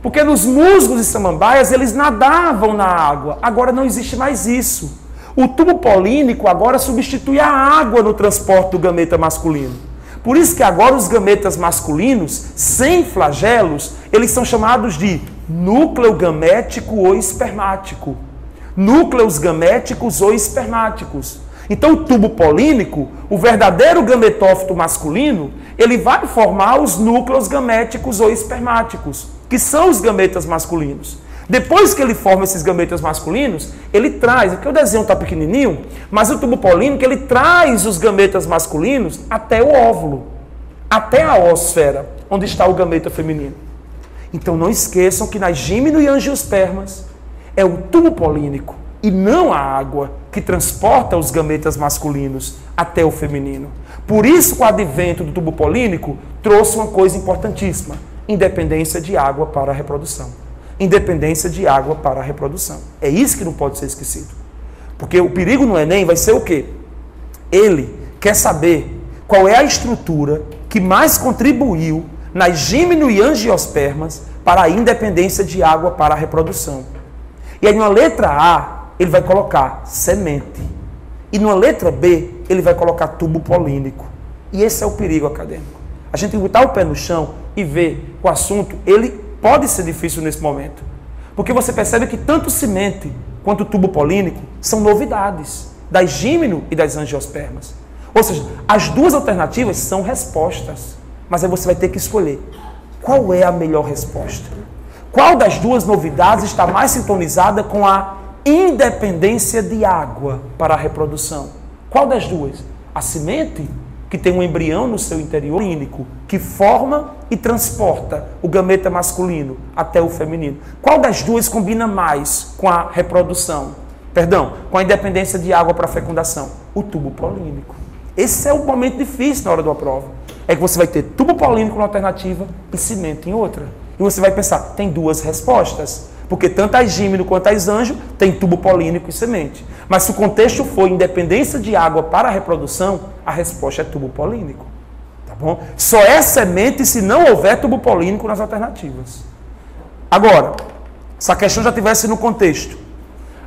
Porque nos musgos e samambaias eles nadavam na água. Agora não existe mais isso. O tubo polínico agora substitui a água no transporte do gameta masculino. Por isso que agora os gametas masculinos, sem flagelos, eles são chamados de núcleo gamético ou espermático. Núcleos gaméticos ou espermáticos. Então o tubo polínico, o verdadeiro gametófito masculino, ele vai formar os núcleos gaméticos ou espermáticos, que são os gametas masculinos. Depois que ele forma esses gametas masculinos, ele traz, porque o desenho está pequenininho, mas o tubo polínico, ele traz os gametas masculinos até o óvulo, até a oosfera, onde está o gameta feminino. Então não esqueçam que nas gimno e angiospermas é o tubo polínico e não a água que transporta os gametas masculinos até o feminino. Por isso, com o advento do tubo polínico, trouxe uma coisa importantíssima: independência de água para a reprodução. Independência de água para a reprodução. É isso que não pode ser esquecido. Porque o perigo no Enem vai ser o quê? Ele quer saber qual é a estrutura que mais contribuiu nas gimno e angiospermas para a independência de água para a reprodução. E aí, numa letra A, ele vai colocar semente. E numa letra B, ele vai colocar tubo polínico. E esse é o perigo acadêmico. A gente tem que botar o pé no chão e ver o assunto. Ele pode ser difícil nesse momento. Porque você percebe que tanto semente quanto tubo polínico são novidades das gimno e das angiospermas. Ou seja, as duas alternativas são respostas. Mas aí você vai ter que escolher qual é a melhor resposta. Qual das duas novidades está mais sintonizada com a independência de água para a reprodução? Qual das duas? A semente, que tem um embrião no seu interior clínico, que forma e transporta o gameta masculino até o feminino. Qual das duas combina mais com a reprodução? Perdão, com a independência de água para a fecundação? O tubo polínico. Esse é o momento difícil na hora da prova. É que você vai ter tubo polínico na alternativa e semente em outra. E você vai pensar, tem duas respostas. Porque tanto as gímeno quanto as anjo tem tubo polínico e semente. Mas se o contexto for independência de água para a reprodução, a resposta é tubo polínico. Tá bom? Só é semente se não houver tubo polínico nas alternativas. Agora, se a questão já estivesse no contexto,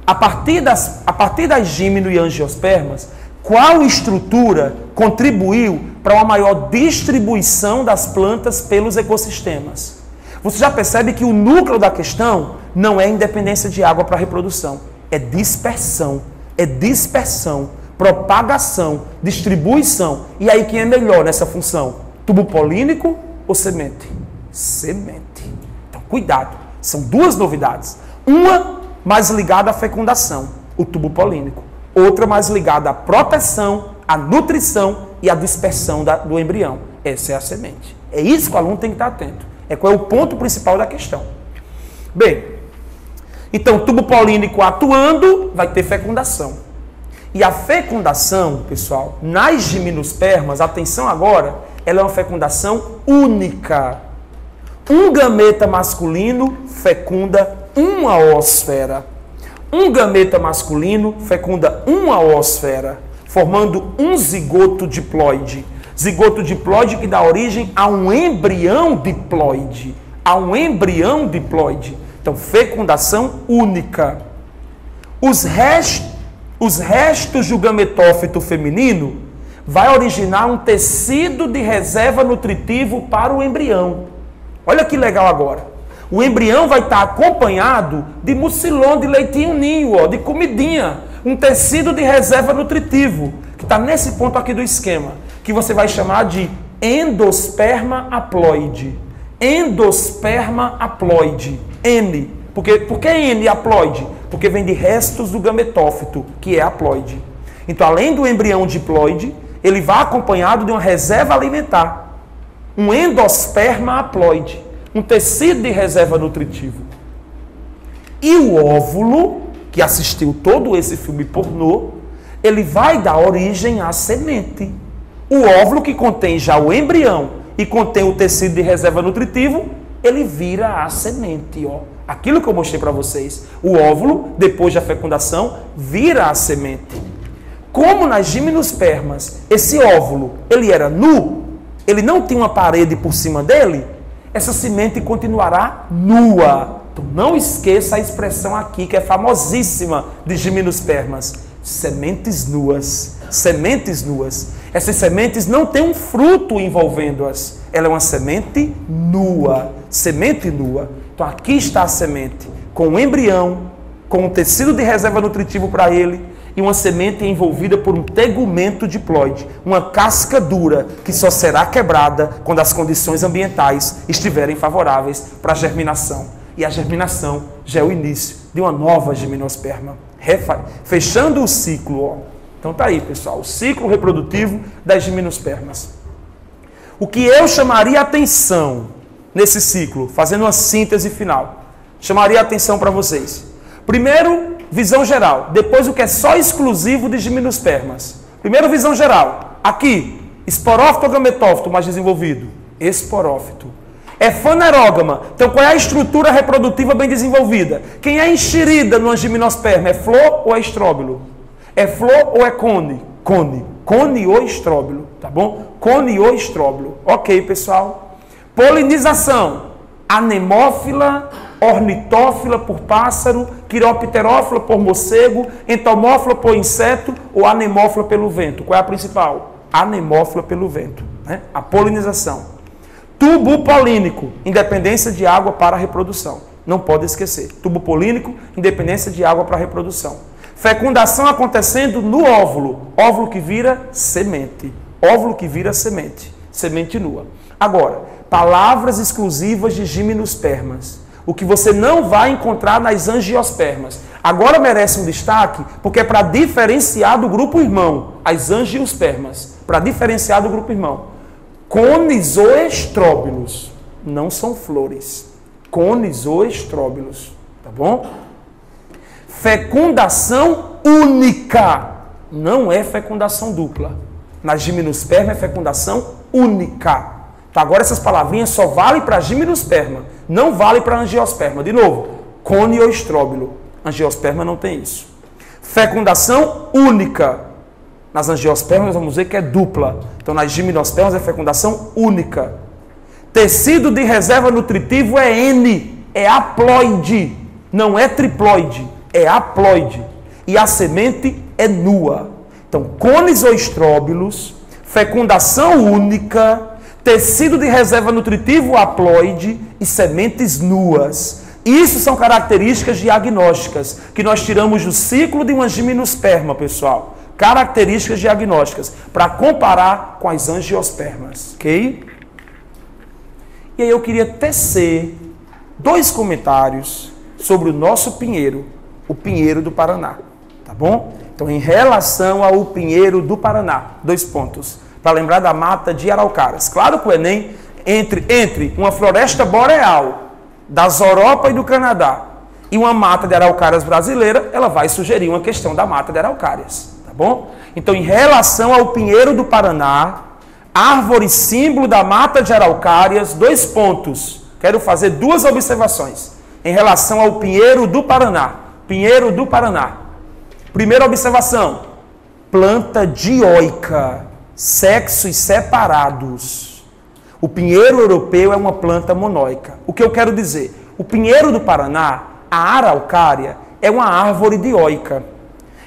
a partir das gímeno e angiospermas, qual estrutura contribuiu para uma maior distribuição das plantas pelos ecossistemas? Você já percebe que o núcleo da questão não é independência de água para a reprodução, é dispersão, propagação, distribuição. E aí quem é melhor nessa função? Tubo polínico ou semente? Semente. Então cuidado, são duas novidades. Uma mais ligada à fecundação, o tubo polínico. Outra mais ligada à proteção, à nutrição e à dispersão do embrião. Essa é a semente. É isso que o aluno tem que estar atento. É qual é o ponto principal da questão. Bem, então tubo polínico atuando, vai ter fecundação. E a fecundação, pessoal, nas gimnospermas, atenção agora, ela é uma fecundação única. Um gameta masculino fecunda uma oosfera. Um gameta masculino fecunda uma oosfera, formando um zigoto diploide. Zigoto diploide que dá origem a um embrião diploide. Então, fecundação única. Os restos do gametófito feminino vai originar um tecido de reserva nutritivo para o embrião. Olha que legal agora. O embrião vai estar acompanhado de mucilon, de leitinho ninho, de comidinha. Um tecido de reserva nutritivo, que está nesse ponto aqui do esquema, que você vai chamar de endosperma haploide. Endosperma haploide. N. Por que N haploide? Porque vem de restos do gametófito, que é haploide. Então, além do embrião diploide, ele vai acompanhado de uma reserva alimentar. Um endosperma haploide. Um tecido de reserva nutritivo. E o óvulo, que assistiu todo esse filme pornô, ele vai dar origem à semente. O óvulo que contém já o embrião e contém o tecido de reserva nutritivo, ele vira a semente. Ó. Aquilo que eu mostrei para vocês. O óvulo, depois da fecundação, vira a semente. Como nas gimnospermas, esse óvulo, ele era nu, ele não tinha uma parede por cima dele, essa semente continuará nua. Então não esqueça a expressão aqui, que é famosíssima de gimnospermas. Sementes nuas. Sementes nuas. Essas sementes não têm um fruto envolvendo-as. Ela é uma semente nua. Semente nua. Então aqui está a semente, com o embrião, com o tecido de reserva nutritivo para ele, e uma semente envolvida por um tegumento diploide, uma casca dura que só será quebrada quando as condições ambientais estiverem favoráveis para a germinação. E a germinação já é o início de uma nova gimnosperma, fechando o ciclo. Ó. Então tá aí, pessoal, o ciclo reprodutivo das gimnospermas. O que eu chamaria atenção nesse ciclo, fazendo uma síntese final, chamaria atenção para vocês. Primeiro, visão geral. Depois, o que é só exclusivo de gimnospermas. Primeiro, visão geral. Aqui, esporófito ou gametófito mais desenvolvido? Esporófito. É fanerógama. Então, qual é a estrutura reprodutiva bem desenvolvida? Quem é enxerida numa gimnosperma? É flor ou é estróbilo? É flor ou é cone? Cone. Cone ou estróbilo, tá bom? Cone ou estróbilo. Ok, pessoal. Polinização. Anemófila, ornitófila por pássaro, quiropterófila por morcego, entomófila por inseto ou anemófila pelo vento. Qual é a principal? Anemófila pelo vento. Né? A polinização. Tubo polínico, independência de água para a reprodução. Não pode esquecer. Tubo polínico, independência de água para a reprodução. Fecundação acontecendo no óvulo. Óvulo que vira semente. Óvulo que vira semente. Semente nua. Agora, palavras exclusivas de gimnospermas. O que você não vai encontrar nas angiospermas. Agora merece um destaque, porque é para diferenciar do grupo irmão, as angiospermas. Para diferenciar do grupo irmão. Cones ou estróbilos. Não são flores. Cones ou estróbilos. Tá bom? Fecundação única. Não é fecundação dupla. Na gimnosperma é fecundação única. Tá, agora essas palavrinhas só valem para gimnosperma, não vale para angiosperma. De novo, cone ou estróbilo. Angiosperma não tem isso. Fecundação única. Nas angiospermas vamos ver que é dupla. Então nas gimnospermas é fecundação única. Tecido de reserva nutritivo é N, é haploide, não é triploide, é haploide. E a semente é nua. Então, cones ou estróbilos, fecundação única, tecido de reserva nutritivo haploide e sementes nuas. Isso são características diagnósticas que nós tiramos do ciclo de uma gimnosperma, pessoal. Características diagnósticas para comparar com as angiospermas, ok? E aí eu queria tecer 2 comentários sobre o nosso pinheiro, o pinheiro do Paraná, tá bom? Então, em relação ao pinheiro do Paraná, 2 pontos, para lembrar da mata de araucárias. Claro que o Enem, entre uma floresta boreal das Europa e do Canadá e uma mata de araucárias brasileira, ela vai sugerir uma questão da mata de araucárias, tá bom? Então, em relação ao pinheiro do Paraná, árvore símbolo da mata de araucárias, 2 pontos. Quero fazer 2 observações em relação ao pinheiro do Paraná. Pinheiro do Paraná. Primeira observação, planta dioica, sexos separados. O pinheiro europeu é uma planta monóica. O que eu quero dizer? O pinheiro do Paraná, a araucária, é uma árvore dioica.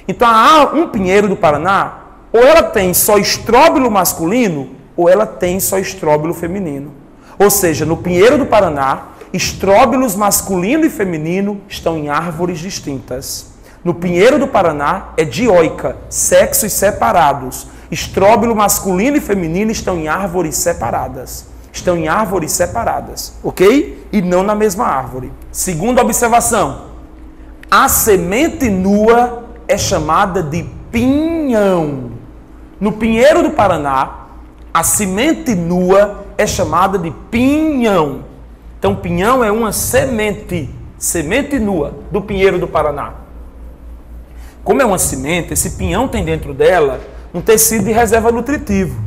Então, um pinheiro do Paraná, ou ela tem só estróbilo masculino, ou ela tem só estróbilo feminino. Ou seja, no pinheiro do Paraná, estróbilos masculino e feminino estão em árvores distintas. No pinheiro do Paraná é dioica, sexos separados. Estróbilo masculino e feminino estão em árvores separadas. Estão em árvores separadas, ok? E não na mesma árvore. Segunda observação, a semente nua é chamada de pinhão. No pinheiro do Paraná, a semente nua é chamada de pinhão. Então, pinhão é uma semente nua do pinheiro do Paraná. Como é uma semente, esse pinhão tem dentro dela um tecido de reserva nutritivo.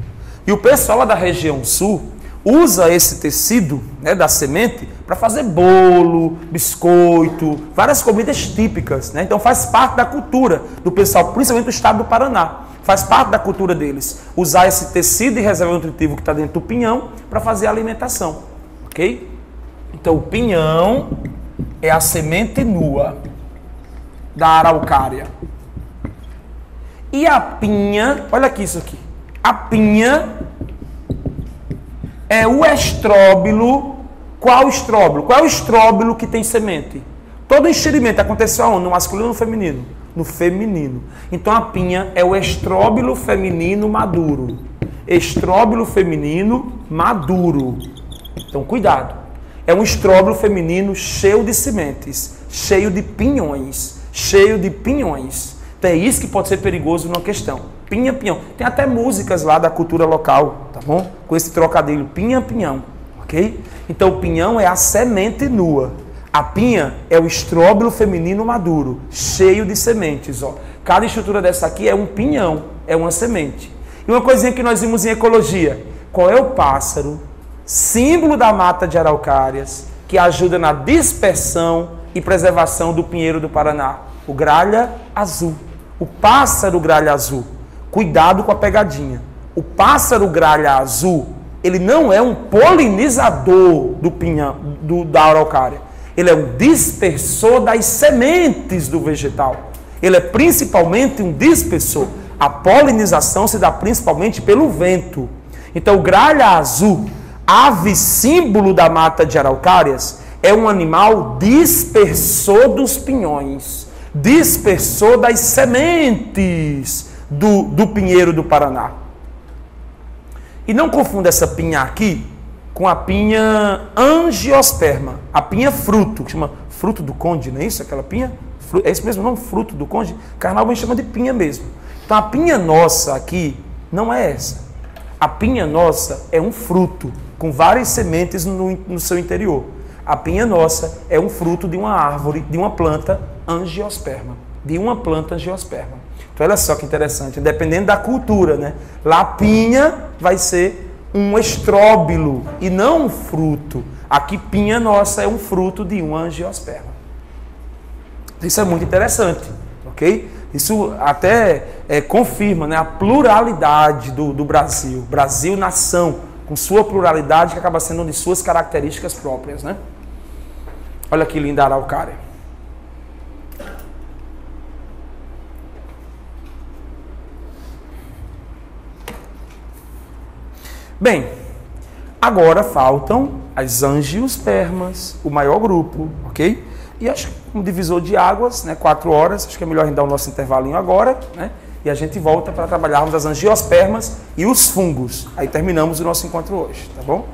E o pessoal lá da região sul usa esse tecido, né, da semente para fazer bolo, biscoito, várias comidas típicas, né? Então faz parte da cultura do pessoal, principalmente do estado do Paraná. Faz parte da cultura deles usar esse tecido de reserva nutritivo que está dentro do pinhão para fazer a alimentação, ok? Então o pinhão é a semente nua da araucária. E a pinha, olha aqui isso aqui. A pinha é o estróbilo. Qual estróbilo? Qual é o estróbilo que tem semente? Todo enxerimento aconteceu aonde? No masculino ou no feminino? No feminino. Então a pinha é o estróbilo feminino maduro. Estróbilo feminino maduro. Então cuidado. É um estróbilo feminino cheio de sementes, cheio de pinhões, cheio de pinhões. Então é isso que pode ser perigoso numa questão. Pinha, pinhão. Tem até músicas lá da cultura local, tá bom? Com esse trocadilho, pinha, pinhão, ok? Então o pinhão é a semente nua. A pinha é o estróbilo feminino maduro, cheio de sementes, ó. Cada estrutura dessa aqui é um pinhão, é uma semente. E uma coisinha que nós vimos em ecologia. Qual é o pássaro, símbolo da mata de araucárias, que ajuda na dispersão e preservação do pinheiro do Paraná? O gralha azul. O pássaro gralha azul. Cuidado com a pegadinha. O pássaro gralha azul, ele não é um polinizador do pinhão, da araucária. Ele é um dispersor das sementes do vegetal. Ele é principalmente um dispersor. A polinização se dá principalmente pelo vento. Então, o gralha azul, ave símbolo da mata de araucárias, é um animal dispersor dos pinhões, dispersor das sementes do pinheiro do Paraná. E não confunda essa pinha aqui com a pinha angiosperma, a pinha fruto, que chama fruto do conde, não é isso? Aquela pinha? É esse mesmo nome, fruto do conde? Carnaval chama de pinha mesmo. Então a pinha nossa aqui não é essa. A pinha nossa é um fruto com várias sementes no seu interior. A pinha nossa é um fruto de uma árvore, de uma planta angiosperma. De uma planta angiosperma. Então olha só que interessante, dependendo da cultura, né? Lá a pinha vai ser um estróbilo e não um fruto. Aqui pinha nossa é um fruto de uma angiosperma. Isso é muito interessante, ok? Isso até confirma, né, a pluralidade do Brasil. Brasil, nação, com sua pluralidade, que acaba sendo de suas características próprias, né? Olha que linda a araucária. Bem, agora faltam as angiospermas, o maior grupo, ok? E acho que um divisor de águas, né, 4 horas, acho que é melhor a gente dar o nosso intervalinho agora, né? E a gente volta para trabalharmos as angiospermas e os fungos. Aí terminamos o nosso encontro hoje, tá bom?